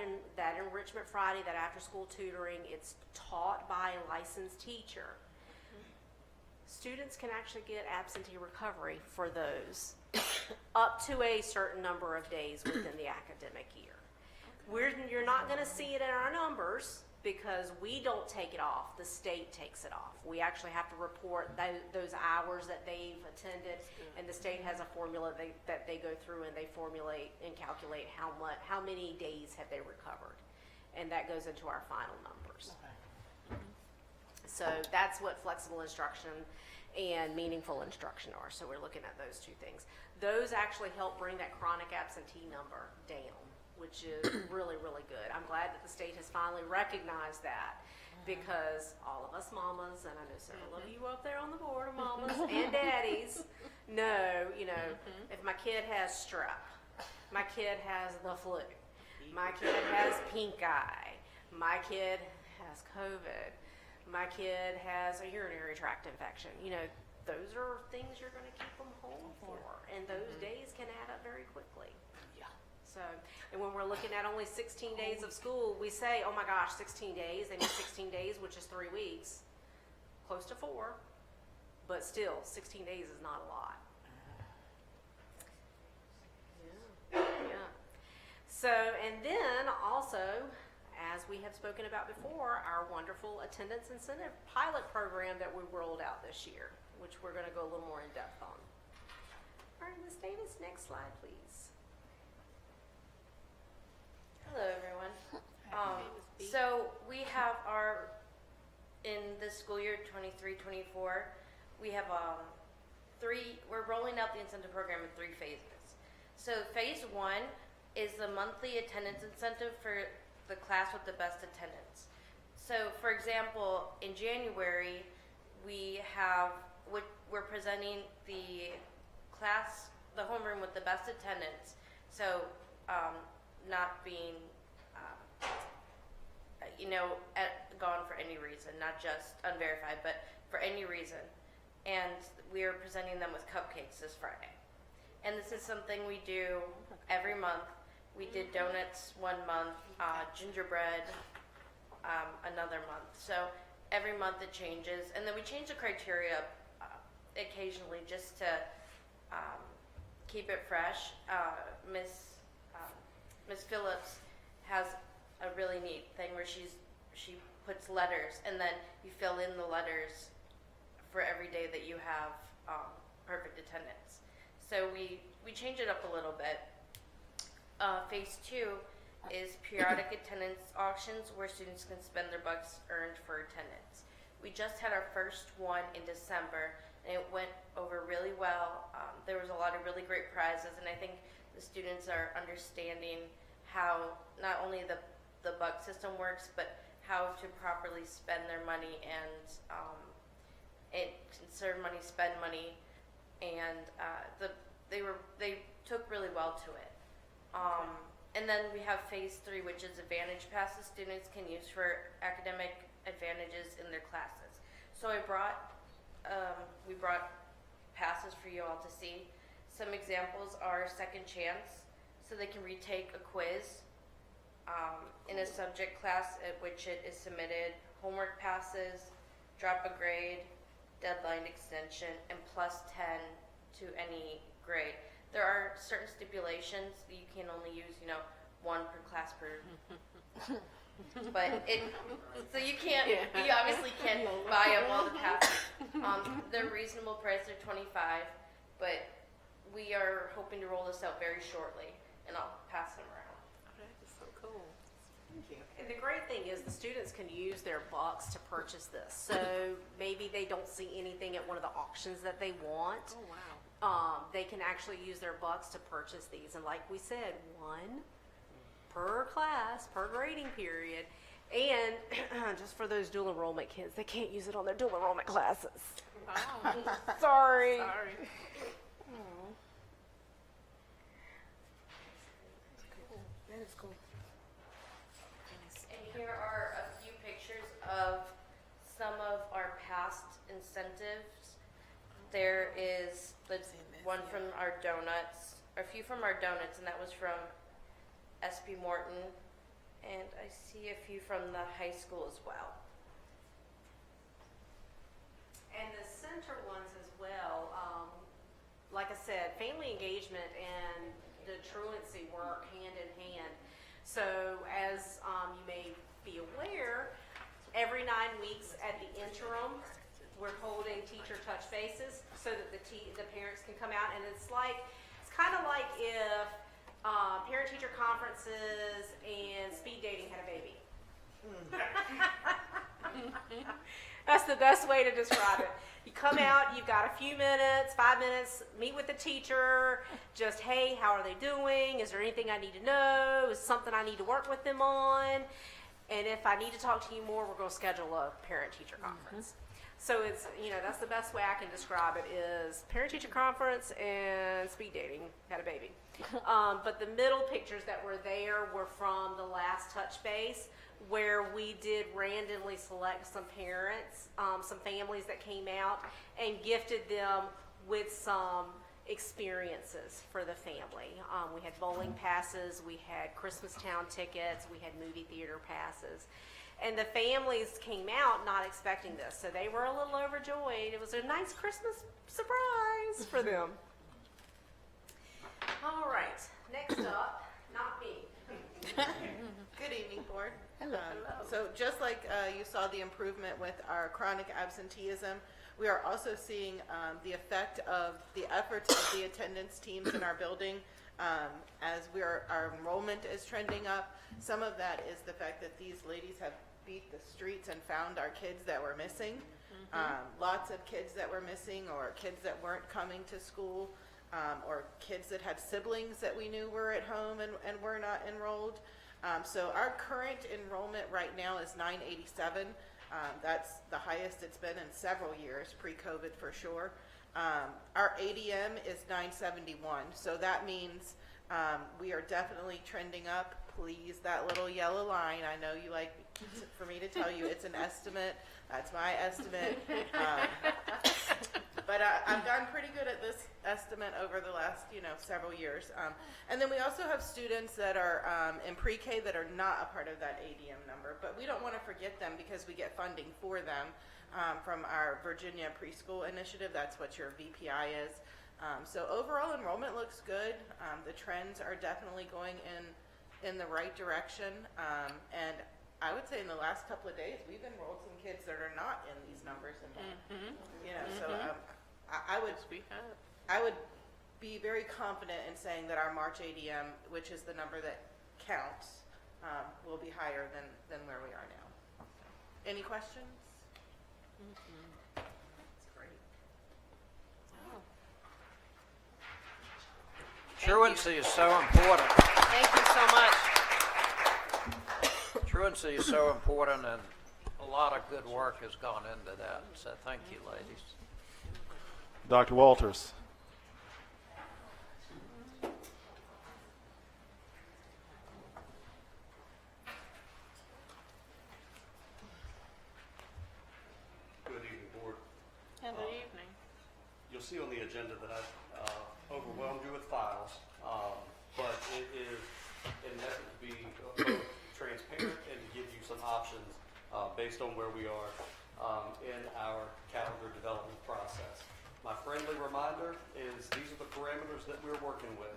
Enrichment Friday, that after school tutoring, it's taught by a licensed teacher. Students can actually get absentee recovery for those up to a certain number of days within the academic year. You're not going to see it in our numbers because we don't take it off. The state takes it off. We actually have to report those hours that they've attended, and the state has a formula that they go through and they formulate and calculate how many days have they recovered. and that goes into our final numbers. So that's what flexible instruction and meaningful instruction are. So we're looking at those two things. Those actually help bring that chronic absentee number down, which is really, really good. I'm glad that the state has finally recognized that, because all of us mamas, and I know several of you up there on the board are mamas and daddies, know, you know, if my kid has strep, my kid has the flu, my kid has pink eye, my kid has COVID, my kid has a urinary tract infection. You know, those are things you're going to keep them home for, and those days can add up very quickly. Yeah. So, and when we're looking at only 16 days of school, we say, oh my gosh, 16 days. They mean 16 days, which is 3 weeks, close to 4, but still, 16 days is not a lot. Yeah. So, and then also, as we have spoken about before, our wonderful attendance incentive pilot program that we rolled out this year, which we're going to go a little more in depth on. All right, Ms. Davis, next slide, please. Hello, everyone. So we have in this school year 23-24, we have we're rolling out the incentive program in 3 phases. So phase 1 is the monthly attendance incentive for the class with the best attendance. So for example, in January, we're presenting the class, the homeroom with the best attendance. So not being, gone for any reason, not just unverified, but for any reason. And we are presenting them with cupcakes this Friday. And this is something we do every month. We did donuts one month, gingerbread another month. So every month it changes. And then we change the criteria occasionally just to keep it fresh. Miss Phillips has a really neat thing where she puts letters, and then you fill in the letters for every day that you have perfect attendance. So we change it up a little bit. Phase 2 is periodic attendance auctions where students can spend their bucks earned for attendance. We just had our first one in December, and it went over really well. There was a lot of really great prizes, and I think the students are understanding how not only the buck system works, but how to properly spend their money and conserve money, spend money, and they took really well to it. And then we have phase 3, which is Advantage Passes students can use for academic advantages in their classes. So we brought passes for you all to see. Some examples are Second Chance, so they can retake a quiz in a subject class at which it is submitted, homework passes, drop a grade, deadline extension, and +10 to any grade. There are certain stipulations. You can only use, 1 per class per. But so you obviously can't buy up all the passes. They're reasonable price, they're $25, but we are hoping to roll this out very shortly, and I'll pass them around. That is so cool. Thank you. And the great thing is the students can use their bucks to purchase this. So maybe they don't see anything at one of the auctions that they want. Oh, wow. They can actually use their bucks to purchase these. And like we said, 1 per class, per grading period. And just for those dual enrollment kids, they can't use it on their dual enrollment classes. Oh. Sorry. Sorry. That is cool. And here are a few pictures of some of our past incentives. There is one from our donuts, or a few from our donuts, and that was from SP Morton. And I see a few from the high school as well. And the center ones as well, like I said, family engagement and the truancy work hand in hand. So as you may be aware, every 9 weeks at the interim, we're holding teacher touch bases so that the parents can come out, and it's kind of like if Parent-teacher conferences and speed dating had a baby. That's the best way to describe it. You come out, you've got a few minutes, 5 minutes, meet with the teacher, just, hey, how are they doing? Is there anything I need to know? Is something I need to work with them on? And if I need to talk to you more, we're going to schedule a parent-teacher conference. So it's, that's the best way I can describe it is parent-teacher conference and speed dating had a baby. But the middle pictures that were there were from the last touch base, where we did randomly select some parents, some families that came out, and gifted them with some experiences for the family. We had bowling passes, we had Christmastown tickets, we had movie theater passes. And the families came out not expecting this, so they were a little overjoyed. It was a nice Christmas surprise for them. All right, next up, not me. Good evening, Board. Hello. So just like you saw the improvement with our chronic absenteeism, we are also seeing the effect of the efforts of the attendance teams in our building as our enrollment is trending up. Some of that is the fact that these ladies have beat the streets and found our kids that were missing. Lots of kids that were missing, or kids that weren't coming to school, or kids that had siblings that we knew were at home and were not enrolled. So our current enrollment right now is 987. That's the highest it's been in several years, pre-COVID for sure. Our ADM is 971, so that means we are definitely trending up. Please, that little yellow line, I know you like for me to tell you it's an estimate. That's my estimate. But I've gotten pretty good at this estimate over the last, several years. And then we also have students that are in pre-K that are not a part of that ADM number, but we don't want to forget them because we get funding for them from our Virginia Preschool Initiative. That's what your VPI is. So overall enrollment looks good. The trends are definitely going in the right direction. And I would say in the last couple of days, we've enrolled some kids that are not in these numbers. So I would be very confident in saying that our March ADM, which is the number that counts, will be higher than where we are now. Any questions? That's great. Truancy is so important. Thank you so much. Truancy is so important, and a lot of good work has gone into that. So thank you, ladies. Dr. Walters. Good evening, Board. Good evening. You'll see on the agenda that I've overwhelmed you with files, but it is in an effort to be both transparent and to give you some options based on where we are in our calendar development process. My friendly reminder is these are the parameters that we're working with.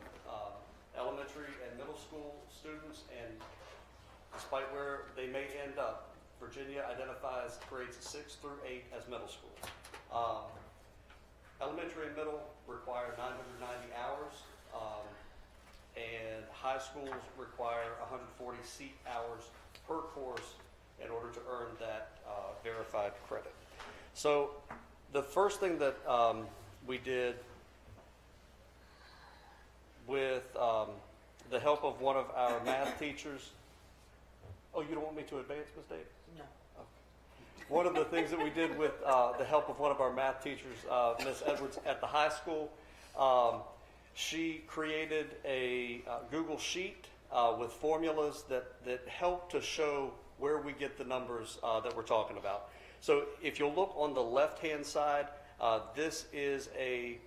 Elementary and middle school students, and despite where they may end up, Virginia identifies grades 6 through 8 as middle school. Elementary and middle require 990 hours, and high schools require 140 seat hours per course in order to earn that verified credit. So the first thing that we did with the help of one of our math teachers. Oh, you don't want me to advance, Ms. Davis? No. One of the things that we did with the help of one of our math teachers, Ms. Edwards at the high school, she created a Google sheet with formulas that help to show where we get the numbers that we're talking about. So if you'll look on the left-hand side, this is a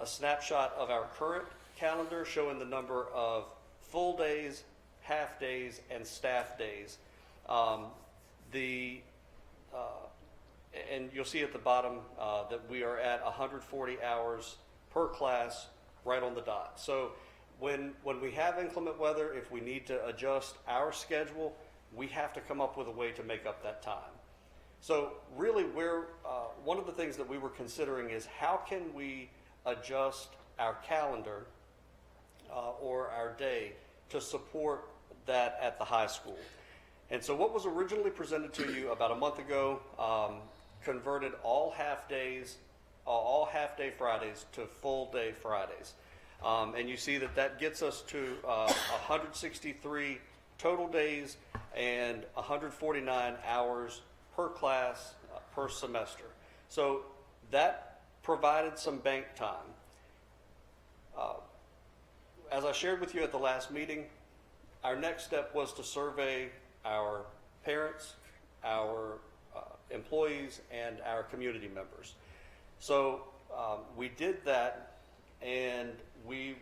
snapshot of our current calendar showing the number of full days, half days, and staff days. And you'll see at the bottom that we are at 140 hours per class right on the dot. So when we have inclement weather, if we need to adjust our schedule, we have to come up with a way to make up that time. So really one of the things that we were considering is how can we adjust our calendar or our day to support that at the high school. And so what was originally presented to you about a month ago converted all half-day Fridays to full-day Fridays. And you see that that gets us to 163 total days and 149 hours per class per semester. So that provided some bank time. As I shared with you at the last meeting, our next step was to survey our parents, our employees, and our community members. So we did that, and we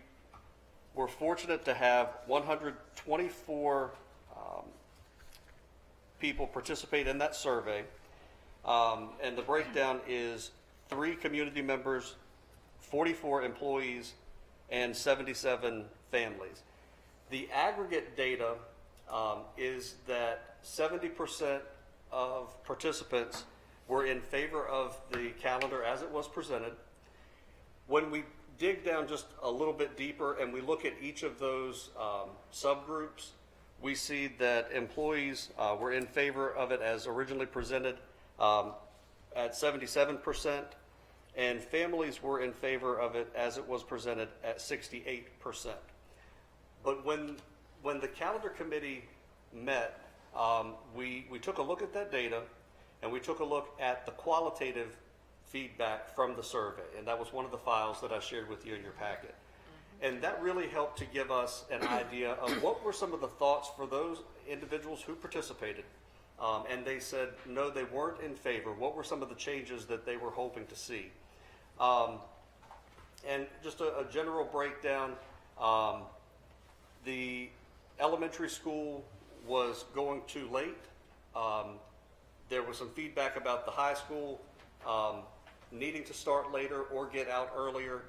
were fortunate to have 124 people participate in that survey. And the breakdown is 3 community members, 44 employees, and 77 families. The aggregate data is that 70% of participants were in favor of the calendar as it was presented. When we dig down just a little bit deeper and we look at each of those subgroups, we see that employees were in favor of it as originally presented at 77%, and families were in favor of it as it was presented at 68%. But when the calendar committee met, we took a look at that data, and we took a look at the qualitative feedback from the survey, and that was one of the files that I shared with you in your packet. And that really helped to give us an idea of what were some of the thoughts for those individuals who participated. And they said, no, they weren't in favor. What were some of the changes that they were hoping to see? And just a general breakdown, the elementary school was going too late. There was some feedback about the high school needing to start later or get out earlier.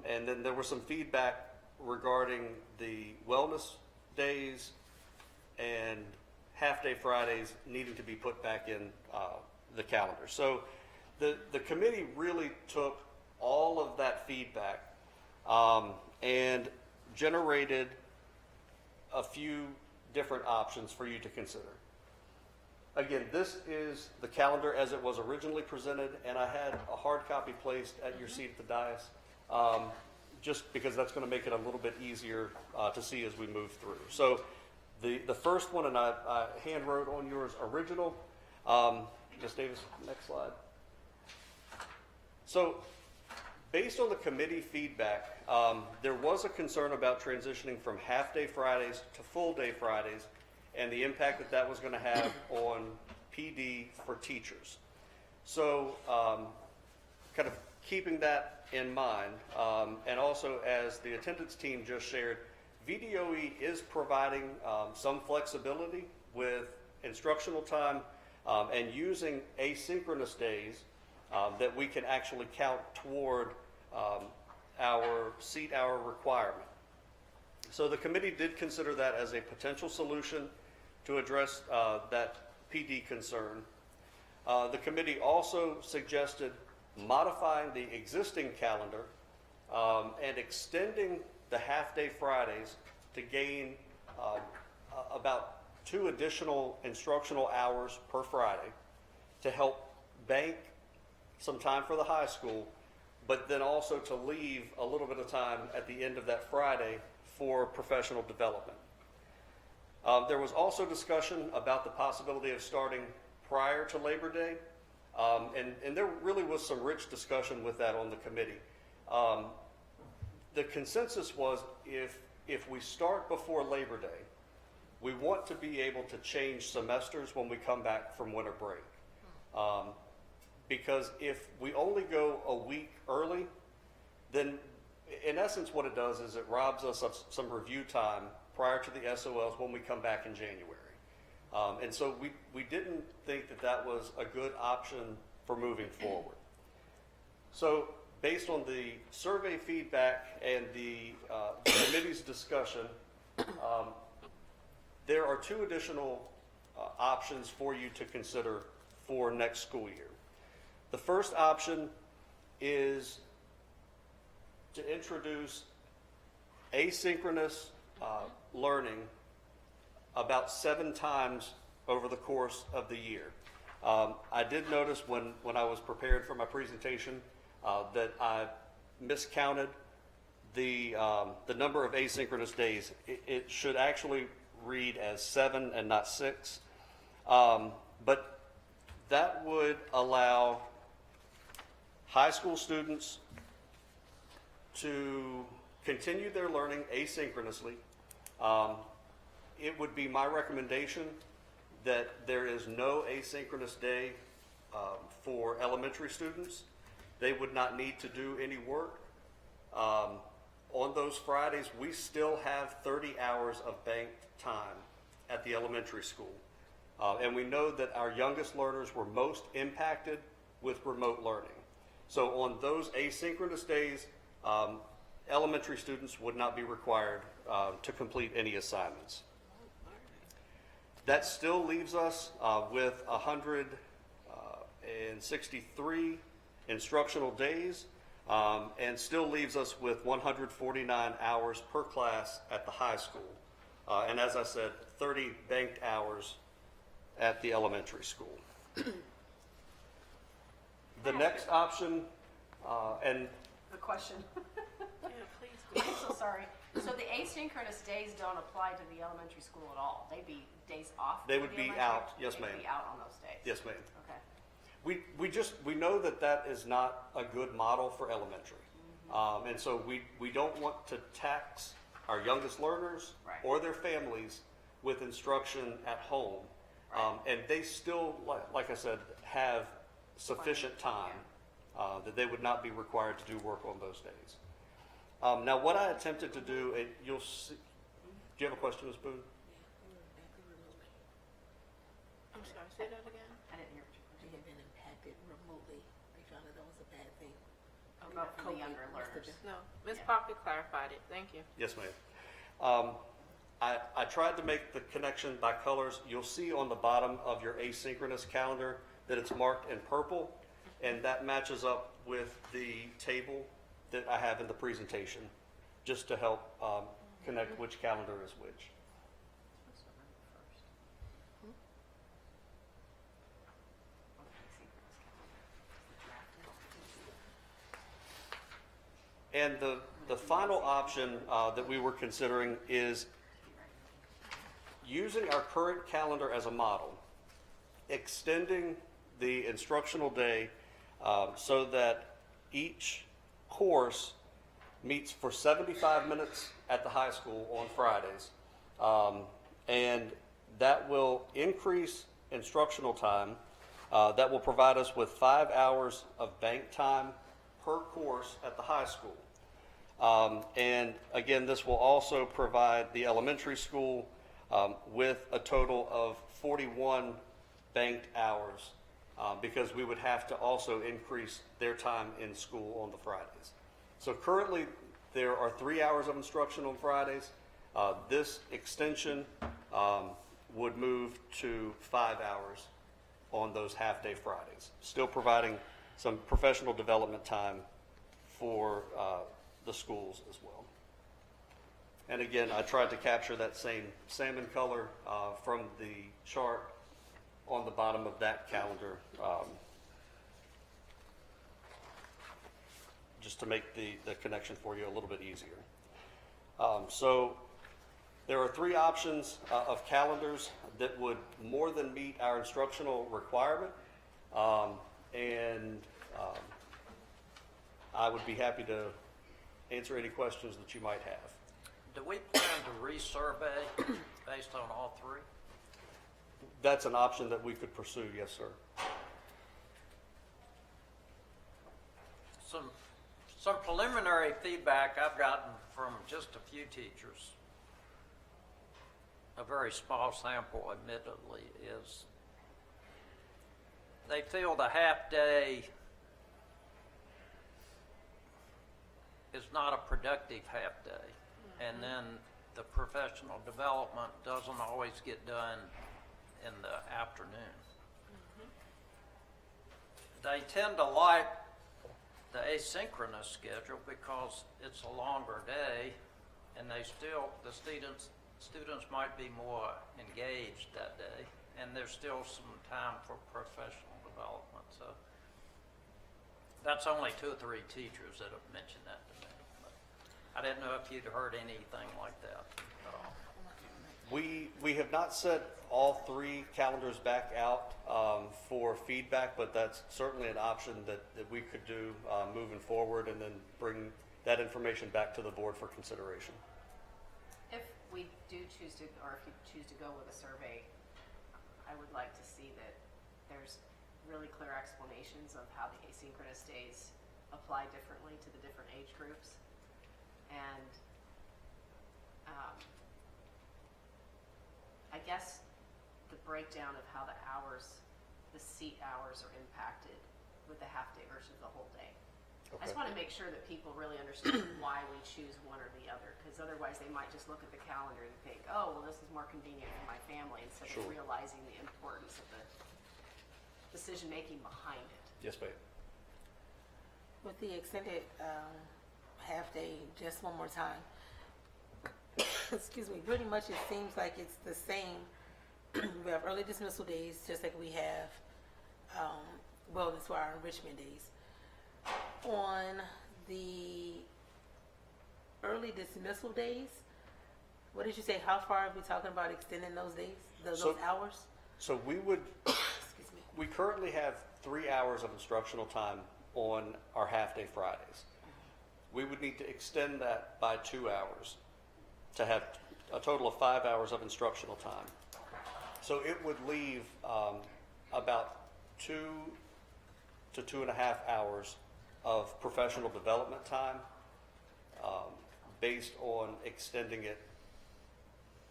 And then there was some feedback regarding the wellness days and half-day Fridays needing to be put back in the calendar. So the committee really took all of that feedback and generated a few different options for you to consider. Again, this is the calendar as it was originally presented, and I had a hard copy placed at your seat at the dais, just because that's going to make it a little bit easier to see as we move through. So the first one, and I hand wrote on yours original. Ms. Davis, next slide. So based on the committee feedback, there was a concern about transitioning from half-day Fridays to full-day Fridays and the impact that that was going to have on PD for teachers. So kind of keeping that in mind, and also as the attendance team just shared, VDOE is providing some flexibility with instructional time and using asynchronous days that we can actually count toward our seat hour requirement. So the committee did consider that as a potential solution to address that PD concern. The committee also suggested modifying the existing calendar and extending the half-day Fridays to gain about 2 additional instructional hours per Friday to help bank some time for the high school, but then also to leave a little bit of time at the end of that Friday for professional development. There was also discussion about the possibility of starting prior to Labor Day, and there really was some rich discussion with that on the committee. The consensus was if we start before Labor Day, we want to be able to change semesters when we come back from winter break. Because if we only go a week early, then in essence what it does is it robs us of some review time prior to the SOLs when we come back in January. And so we didn't think that that was a good option for moving forward. So based on the survey feedback and the committee's discussion, there are 2 additional options for you to consider for next school year. The first option is to introduce asynchronous learning about 7 times over the course of the year. I did notice when I was prepared for my presentation that I miscounted the number of asynchronous days. It should actually read as 7 and not 6. But that would allow high school students to continue their learning asynchronously. It would be my recommendation that there is no asynchronous day for elementary students. They would not need to do any work. On those Fridays, we still have 30 hours of banked time at the elementary school. And we know that our youngest learners were most impacted with remote learning. So on those asynchronous days, elementary students would not be required to complete any assignments. That still leaves us with 163 instructional days, and still leaves us with 149 hours per class at the high school. And as I said, 30 banked hours at the elementary school. The next option, and The question. I'm so sorry. So the asynchronous days don't apply to the elementary school at all? They'd be days off? They for would the be elementary? out, yes, ma'am. They'd be out on those days? Yes, ma'am. Okay. We know that that is not a good model for elementary. And so we don't want to tax our youngest learners or their families with instruction at home. And they still, like I said, have sufficient time that they would not be required to do work on those days. Now, what I attempted to do, and you'll see, do you have a question, Ms. Boone? I'm sorry, say that again? I didn't hear what you They have been impacted remotely. They found that that was a bad thing. About for the younger learners. No, Ms. Poppy clarified it. Thank you. Yes, ma'am. I tried to make the connection by colors. You'll see on the bottom of your asynchronous calendar that it's marked in purple, and that matches up with the table that I have in the presentation, just to help connect which calendar is which. And the final option that we were considering is using our current calendar as a model, extending the instructional day so that each course meets for 75 minutes at the high school on Fridays. And that will increase instructional time. That will provide us with 5 hours of bank time per course at the high school. And again, this will also provide the elementary school with a total of 41 banked hours because we would have to also increase their time in school on the Fridays. So currently, there are 3 hours of instruction on Fridays. This extension would move to 5 hours on those half-day Fridays, still providing some professional development time for the schools as well. And again, I tried to capture that same salmon color from the chart on the bottom of that calendar, just to make the connection for you a little bit easier. So there are 3 options of calendars that would more than meet our instructional requirement. And I would be happy to answer any questions that you might have. Do we plan to resurvey based on all 3? That's an option that we could pursue, yes, sir. Some preliminary feedback I've gotten from just a few teachers, a very small sample admittedly, is they feel the half day is not a productive half day. And then the professional development doesn't always get done in the afternoon. They tend to like the asynchronous schedule because it's a longer day and they still, the students might be more engaged that day, and there's still some time for professional development, so. That's only 2 or 3 teachers that have mentioned that to me. But I didn't know if you'd heard anything like that at all. We have not sent all 3 calendars back out for feedback, but that's certainly an option that we could do moving forward, and then bring that information back to the board for consideration. If we do choose to, or if you choose to go with a survey, I would like to see that there's really clear explanations of how the asynchronous days apply differently to the different age groups. And I guess the breakdown of how the hours, the seat hours are impacted with the half day versus the whole day. I just want to make sure that people really understand why we choose one or the other, because otherwise they might just look at the calendar and think, oh, well, this is more convenient for my family, instead of realizing the importance of the decision-making behind it. Yes, ma'am. With the extended half-day, just one more time, excuse me, pretty much it seems like it's the same. We have early dismissal days, just like we have wellness for our enrichment days. On the early dismissal days, what did you say, how far are we talking about extending those days, those hours? So we would, we currently have 3 hours of instructional time on our half-day Fridays. We would need to extend that by 2 hours to have a total of 5 hours of instructional time. So it would leave about 2 to 2.5 hours of professional development time based on extending it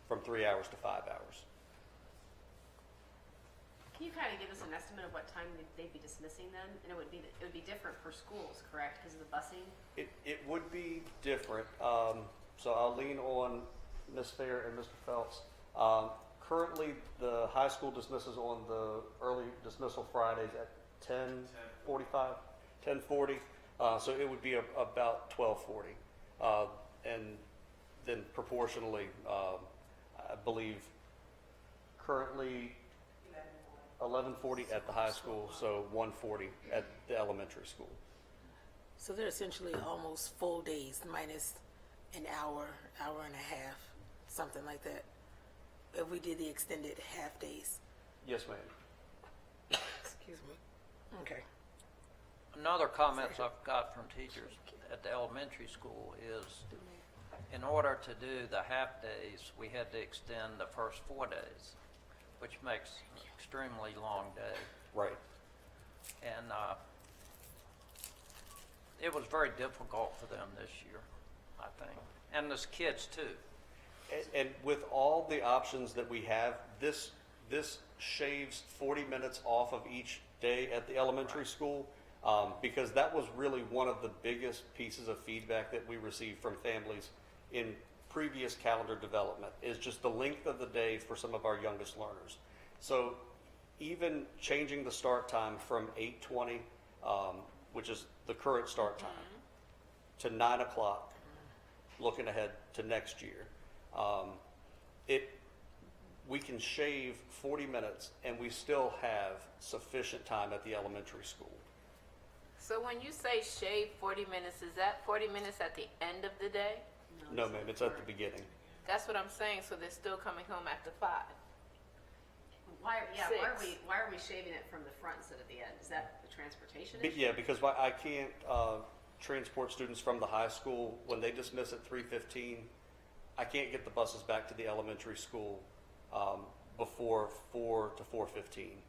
from 3 hours to 5 hours. Can you kind of give us an estimate of what time they'd be dismissing then? And it would be different for schools, correct, because of the busing? It would be different. So I'll lean on Ms. Fair and Mr. Phelps. Currently, the high school dismisses on the early dismissal Fridays at 10:45, 10:40. So it would be about 12:40. And then proportionally, I believe currently 11:40 at the high school, so 1:40 at the elementary school. So they're essentially almost full days minus an hour, hour and a half, something like that, if we did the extended half days. Yes, ma'am. Excuse me. Okay. Another comments I've got from teachers at the elementary school is, in order to do the half days, we had to extend the first 4 days, which makes an extremely long day. Right. And it was very difficult for them this year, I think, and the kids too. And with all the options that we have, this shaves 40 minutes off of each day at the elementary school, because that was really one of the biggest pieces of feedback that we received from families in previous calendar development, is just the length of the day for some of our youngest learners. So even changing the start time from 8:20, which is the current start time, to 9 o'clock, looking ahead to next year, we can shave 40 minutes and we still have sufficient time at the elementary school. So when you say shave 40 minutes, is that 40 minutes at the end of the day? No, ma'am, it's at the beginning. That's what I'm saying, so they're still coming home after 5. Why are Six. we shaving it from the front instead of the end? Is that the transportation But issue? yeah, because I can't transport students from the high school when they dismiss at 3:15. I can't get the buses back to the elementary school before 4 to 4:15.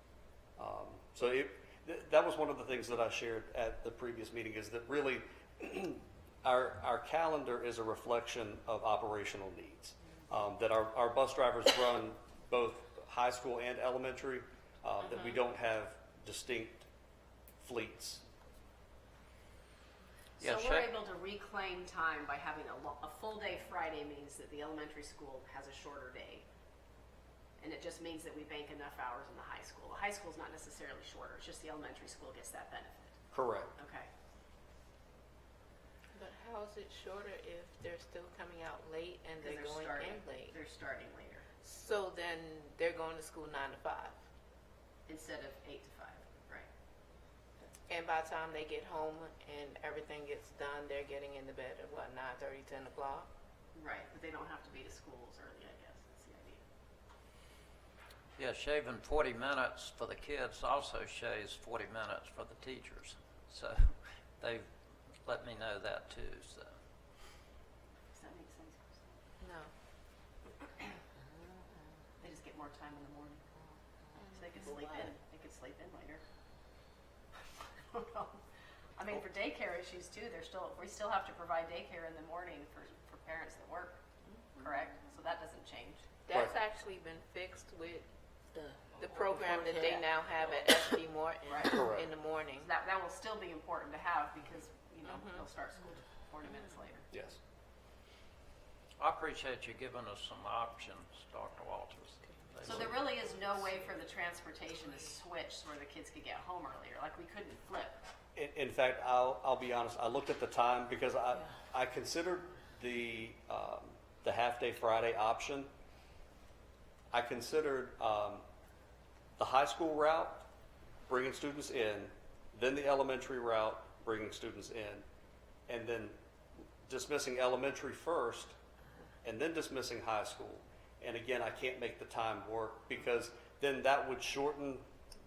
So that was one of the things that I shared at the previous meeting, is that really our calendar is a reflection of operational needs. That our bus drivers run both high school and elementary, that we don't have distinct fleets. So we're able to reclaim time by having a full day Friday means that the elementary school has a shorter day. And it just means that we bank enough hours in the high school. The high school's not necessarily shorter, it's just the elementary school gets that benefit. Correct. Okay. But how is it shorter if they're still coming out late and they're going in late? They're starting later So then they're going to school 9 to 5. instead of 8 to 5, right? And by the time they get home and everything gets done, they're getting into bed at what, 9:30, 10 o'clock? Right, but they don't have to be to school as early, I guess, that's the idea. Yeah, shaving 40 minutes for the kids also shaves 40 minutes for the teachers. So they've let me know that too, so. Does that make sense? No. They just get more time in the morning, so they can sleep in, later. I mean, for daycare issues too, we still have to provide daycare in the morning for parents that work, correct? So that doesn't change. That's actually been fixed with the program that they now have at SP Morton in the morning. So that will still be important to have because, they'll start school 40 minutes later. Yes. I appreciate you giving us some options, Dr. Walters. So there really is no way for the transportation to switch where the kids could get home earlier, like we couldn't flip. In fact, I'll be honest. I looked at the time because I considered the half-day Friday option. I considered the high school route, bringing students in, then the elementary route, bringing students in, and then dismissing elementary first, and then dismissing high school. And again, I can't make the time work because then that would shorten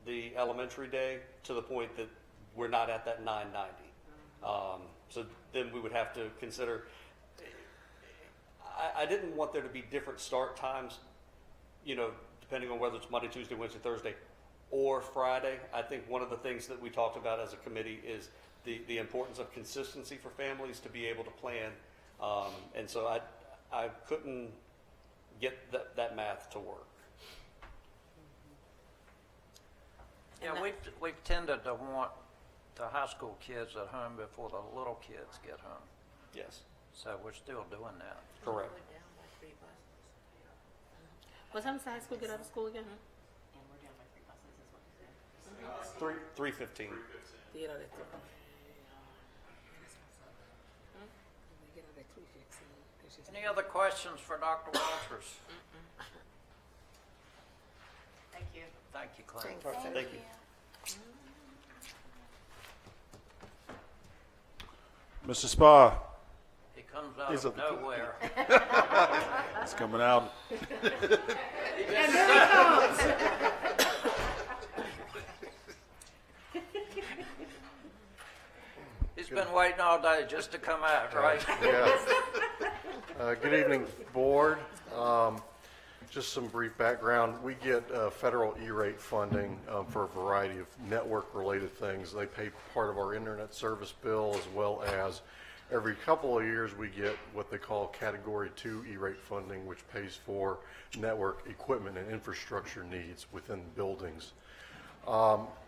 the elementary day to the point that we're not at that 9:90. So then we would have to consider. I didn't want there to be different start times, depending on whether it's Monday, Tuesday, Wednesday, Thursday, or Friday. I think one of the things that we talked about as a committee is the importance of consistency for families to be able to plan. And so I couldn't get that math to work. Yeah, we've tended to want the high school kids at home before the little kids get home. Yes. So we're still doing that. Correct. What time does high school get out of school again? And we're down by 3 buses, is what you said. 3:15. They get out at 3. They get out at 3:15. Any other questions for Dr. Walters? Thank you. Thank you, Clint. Thank you. Mr. Spa, He comes out He's of up the- nowhere. it's coming out. He's been waiting all day just to come out, right? Yeah. Good evening, board. Just some brief background. We get federal E-rate funding for a variety of network-related things. They pay part of our internet service bill, as well as every couple of years we get what they call Category 2 E-rate funding, which pays for network equipment and infrastructure needs within buildings.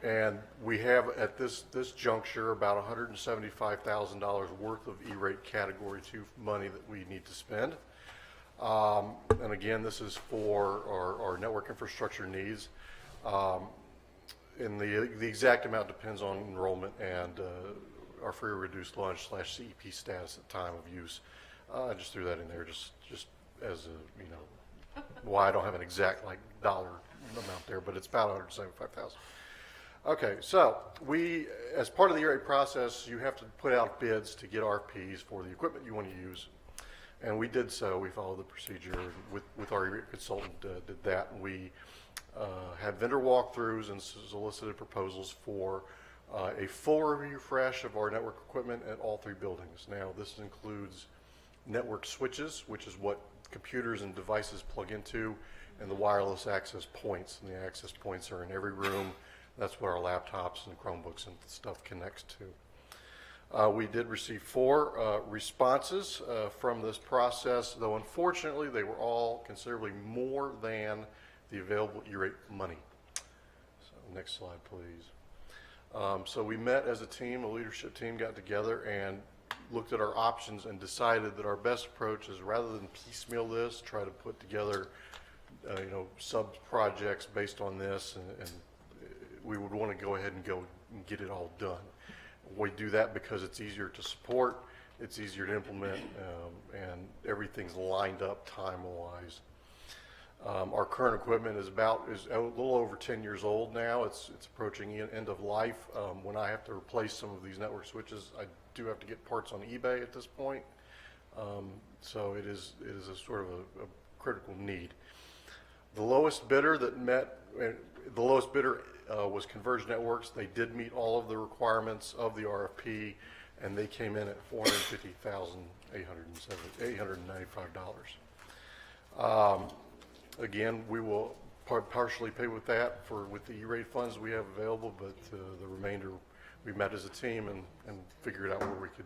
And we have at this juncture about $175,000 worth of E-rate Category 2 money that we need to spend. And again, this is for our network infrastructure needs. And the exact amount depends on enrollment and our free or reduced lunch / CEP status at time of use. I just threw that in there just as a, why I don't have an exact dollar amount there, but it's about $175,000. Okay, so as part of the E-rate process, you have to put out bids to get RFPs for the equipment you want to use. And we did so. We followed the procedure with our E-rate consultant, did that. And we had vendor walkthroughs and solicited proposals for a full refresh of our network equipment at all 3 buildings. Now, this includes network switches, which is what computers and devices plug into, and the wireless access points. And the access points are in every room. That's what our laptops and Chromebooks and stuff connects to. We did receive 4 responses from this process, though unfortunately they were all considerably more than the available E-rate money. So next slide, please. So we met as a team, a leadership team got together and looked at our options and decided that our best approach is, rather than piecemeal this, try to put together sub-projects based on this, and we would want to go ahead and get it all done. We do that because it's easier to support, it's easier to implement, and everything's lined up time-wise. Our current equipment is a little over 10 years old now. It's approaching end of life. When I have to replace some of these network switches, I do have to get parts on eBay at this point. So it is a sort of a critical need. The lowest bidder was Converge Networks. They did meet all of the requirements of the RFP, and they came in at $450,895. Again, we will partially pay with that with the E-rate funds we have available, but the remainder we met as a team and figured out where we could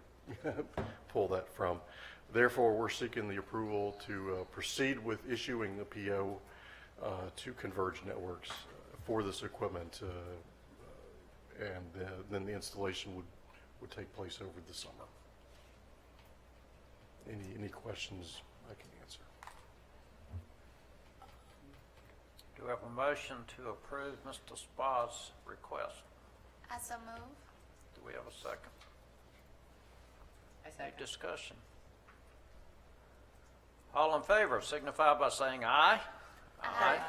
pull that from. Therefore, we're seeking the approval to proceed with issuing the PO to Converge Networks for this equipment, and then the installation would take place over the summer. Any questions I can answer? Do we have a motion to approve Mr. Spa's request? I so move. Do we have a second? I Any second. discussion? All in favor signify by saying aye. Aye.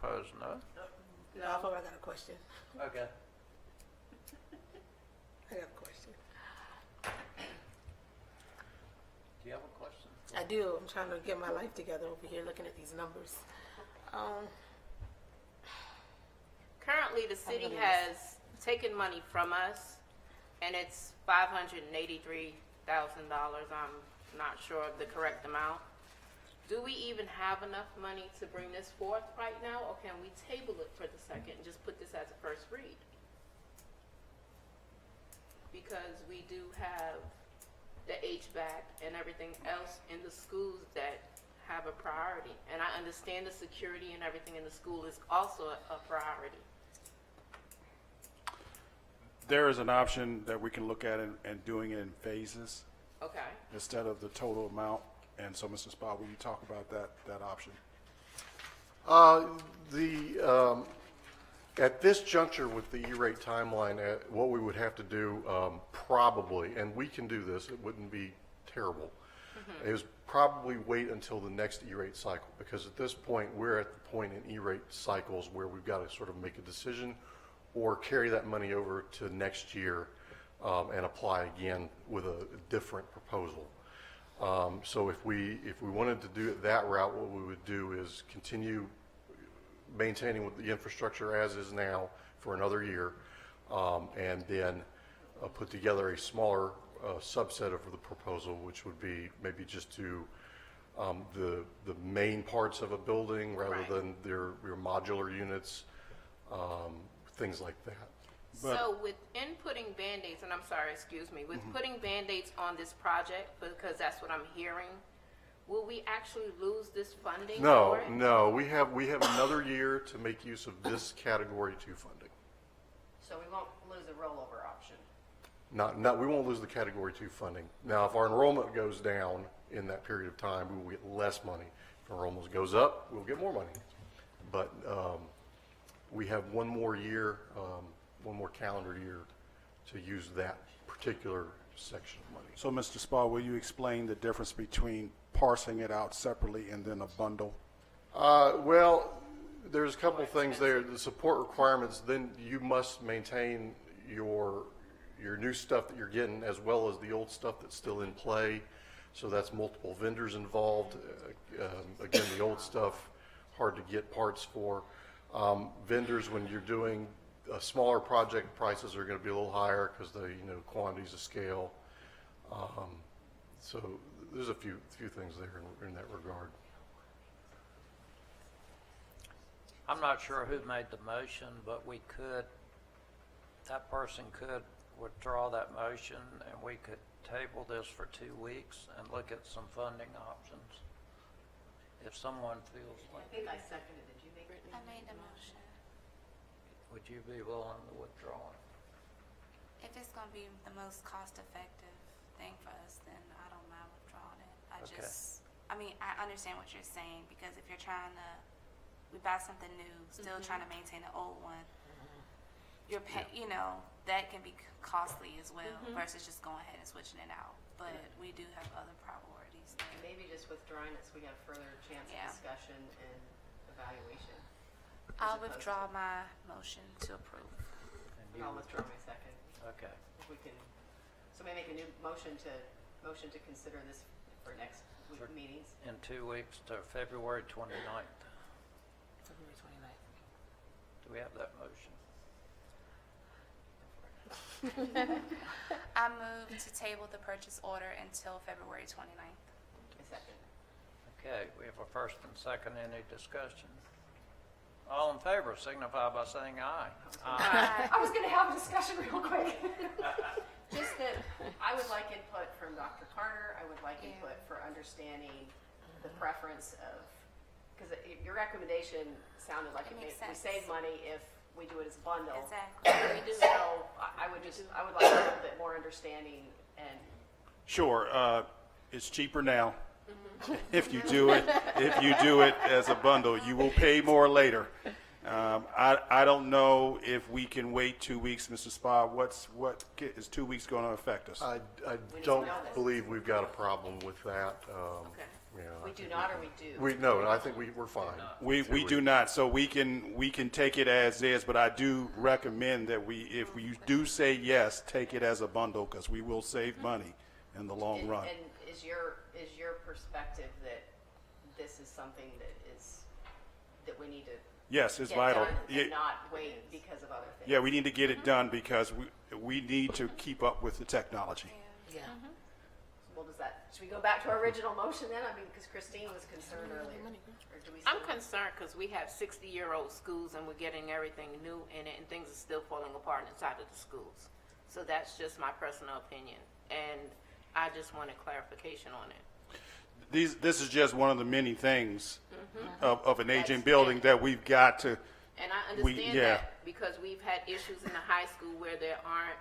Opposed, no. No, I got a question. Okay. I got a question. Do you have a question? I do. I'm trying to get my life together over here looking at these numbers. Currently, the city has taken money from us, and it's $583,000. I'm not sure of the correct amount. Do we even have enough money to bring this forth right now, or can we table it for the second and just put this as a first read? Because we do have the HVAC and everything else in the schools that have a priority. And I understand the security and everything in the school is also a priority. There is an option that we can look at and doing it in phases Okay. instead of the total amount. And so, Mr. Spa, will you talk about that option? At this juncture with the E-rate timeline, what we would have to do probably, and we can do this, it wouldn't be terrible, is probably wait until the next E-rate cycle, because at this point, we're at the point in E-rate cycles where we've got to sort of make a decision or carry that money over to next year and apply again with a different proposal. So if we wanted to do it that route, what we would do is continue maintaining with the infrastructure as is now for another year, and then put together a smaller subset of the proposal, which would be maybe just to the main parts of a building rather than your modular units, things like that. So with putting Band-Aids, and I'm sorry, excuse me, with putting Band-Aids on this project, because that's what I'm hearing, will we actually lose this funding? No, for it? no, we have another year to make use of this Category 2 funding. So we won't lose a rollover option. We won't lose the Category 2 funding. Now, if our enrollment goes down in that period of time, we will get less money. If enrollment goes up, we'll get more money. But we have one more year, one more calendar year to use that particular section of money. So, Mr. Spa, will you explain the difference between parsing it out separately and then a bundle? Well, there's a couple things there. The support requirements, then you must maintain your new stuff that you're getting as well as the old stuff that's still in play. So that's multiple vendors involved. Again, the old stuff, hard to get parts for. Vendors, when you're doing a smaller project, prices are going to be a little higher because the quantities of scale. So there's a few things there in that regard. I'm not sure who made the motion, but that person could withdraw that motion and we could table this for 2 weeks and look at some funding options. If someone feels like. I think I seconded it. Did you make it? I made the motion. Would you be willing to withdraw it? If it's gonna be the most cost-effective thing for us, then I don't mind withdrawing it. Okay. I mean, I understand what you're saying, because if you're trying to, we buy something new, still trying to maintain the old one, you're that can be costly as well, versus just going ahead and switching it out. but we do have other priorities. Maybe just withdrawing it so we have further chance Yeah. of discussion and evaluation. I'll opposed withdraw to- my motion to approve. And I'll withdraw my second. Okay. If we can, so may I make a new motion to consider this for next week meetings? In 2 weeks to February 29th. February 29th. Do we have that motion? I move to table the purchase order until February 29th. A second. Okay, we have a first and second. Any discussion? All in favor signify by saying aye. I was going to have a discussion real quick. Just that I would like input from Dr. Carter. I would like input for understanding the preference of, because your recommendation sounded like It we makes sense. save money if we do it as a bundle. Exactly. We do. So I would like a little bit more understanding and. Sure, it's cheaper now. If you do it as a bundle, you will pay more later. I don't know if we can wait 2 weeks, Mr. Spa. What is 2 weeks going to affect us? I don't believe we've got a problem with that. You know, We do not, or we do? No, I think we're fine. We do not, so we can take it as is, but I do recommend that if we do say yes, take it as a bundle, because we will save money in the long run. And is your perspective that this is something that we need to Yes, it's get vital. done Yeah. and not wait because of other things? Yeah, we need to get it done because we need to keep up with the technology. Yeah. Well, should we go back to our original motion then? I mean, because Christine was concerned earlier. Or do we I'm still- concerned because we have 60-year-old schools and we're getting everything new in it and things are still falling apart inside of the schools. So that's just my personal opinion. And I just wanted clarification on it. This is just one of the many things of an aging building that we've got to. And I understand that because we've had issues in the high school where there aren't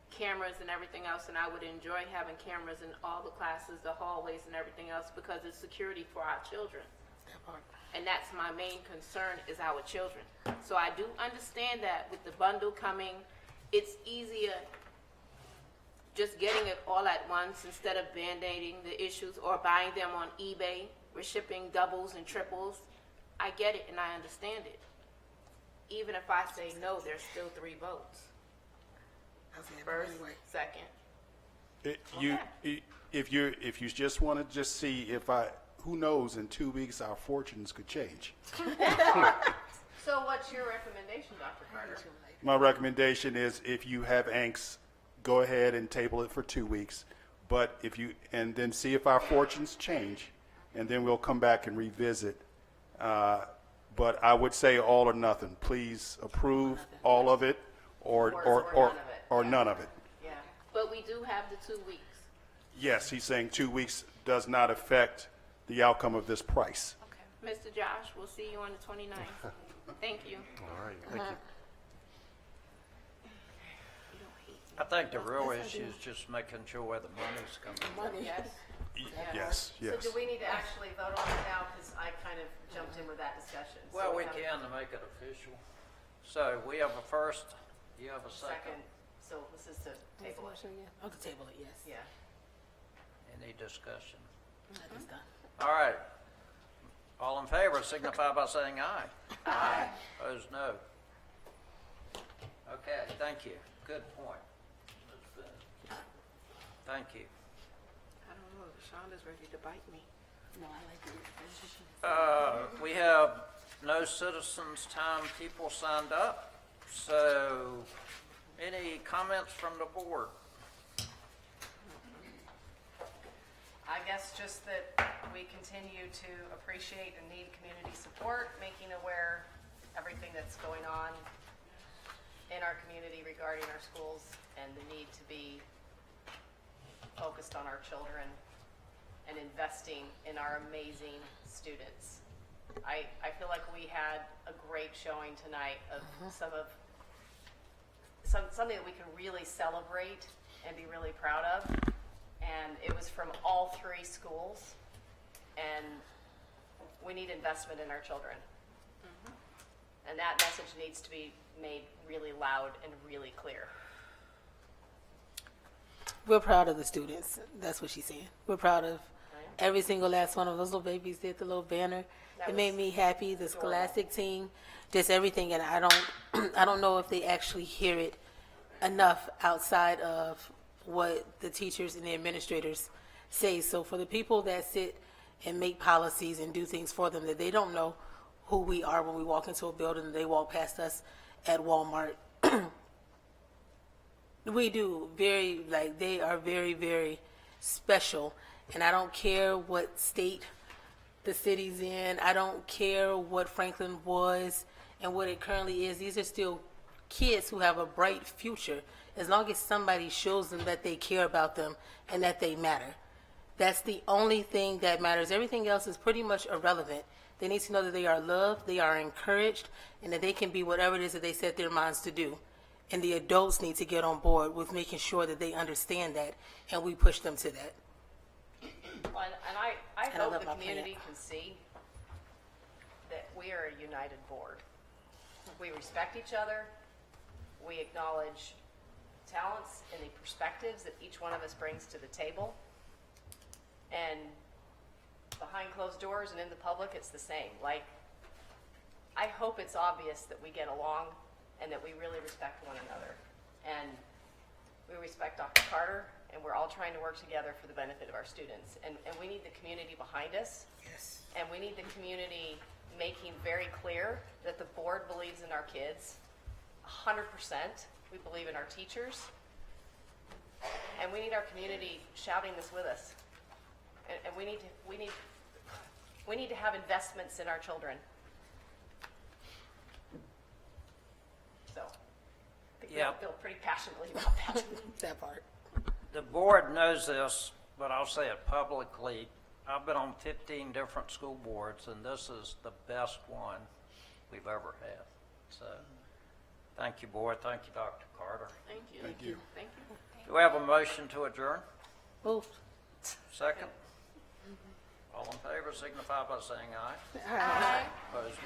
cameras and everything else, and I would enjoy having cameras in all the classes, the hallways and everything else, because it's security for our children. And that's my main concern is our children. So I do understand that with the bundle coming, it's easier just getting it all at once instead of band-aiding the issues or buying them on eBay. We're shipping doubles and triples. I get it and I understand it. Even if I say no, there's still 3 votes. First, second. If you just want to just see who knows, in 2 weeks our fortunes could change. So what's your recommendation, Dr. Carter? My recommendation is if you have angst, go ahead and table it for 2 weeks. But and then see if our fortunes change, and then we'll come back and revisit. But I would say all or nothing. Please approve all of it or none of it. Yeah. But we do have the 2 weeks. Yes, he's saying 2 weeks does not affect the outcome of this price. Okay. Mr. Josh, we'll see you on the 29th. Thank you. All right, thank you. I think the real issue is just making sure where the money's coming from. Yes. Yes. So do we need to actually vote on it now? Because I kind of jumped in with that discussion. So Well, we have can to make it official. So we have a first, you have a second. So this is to table it. Oh, to table it, yes. Yeah. Any discussion? That is done. All right. All in favor signify by saying aye. Aye. Opposed, no. Okay, thank you. Good point. Thank you. I don't know. Shonda's ready to bite me. No, I like it. We have no citizens time people signed up. So any comments from the board? I guess just that we continue to appreciate and need community support, making aware everything that's going on in our community regarding our schools and the need to be focused on our children and investing in our amazing students. I feel like we had a great showing tonight of something that we can really celebrate and be really proud of. And it was from all 3 schools, and we need investment in our children. And that message needs to be made really loud and really clear. We're proud of the students. That's what she's saying. We're proud of every single last one of those little babies did the little banner. It made me happy. The Scholastic team, just everything. And I don't know if they actually hear it enough outside of what the teachers and the administrators say. So for the people that sit and make policies and do things for them, that they don't know who we are when we walk into a building and they walk past us at Walmart. We do they are very, very special. And I don't care what state the city's in. I don't care what Franklin was and what it currently is. These are still kids who have a bright future, as long as somebody shows them that they care about them and that they matter. That's the only thing that matters. Everything else is pretty much irrelevant. They need to know that they are loved, they are encouraged, and that they can be whatever it is that they set their minds to do. And the adults need to get on board with making sure that they understand that, and we push them to that. Well, and I And I hope love the my community can see that we are a united board. We respect each other. We acknowledge talents and the perspectives that each one of us brings to the table. And behind closed doors and in the public, it's the same. Like, I hope it's obvious that we get along and that we really respect one another. And we respect Dr. Carter, and we're all trying to work together for the benefit of our students. And we need the community behind us. Yes. And we need the community making very clear that the board believes in our kids 100%. We believe in our teachers. And we need our community shouting this with us. And we need to have investments in our children. So, I think we all feel pretty passionately about that. That part. The board knows this, but I'll say it publicly. I've been on 15 different school boards, and this is the best one we've ever had. So, thank you, board. Thank you, Dr. Carter. Thank you. Thank you. Thank you. Do we have a motion to adjourn? Moved. Second? All in favor signify by saying aye. Aye. Opposed,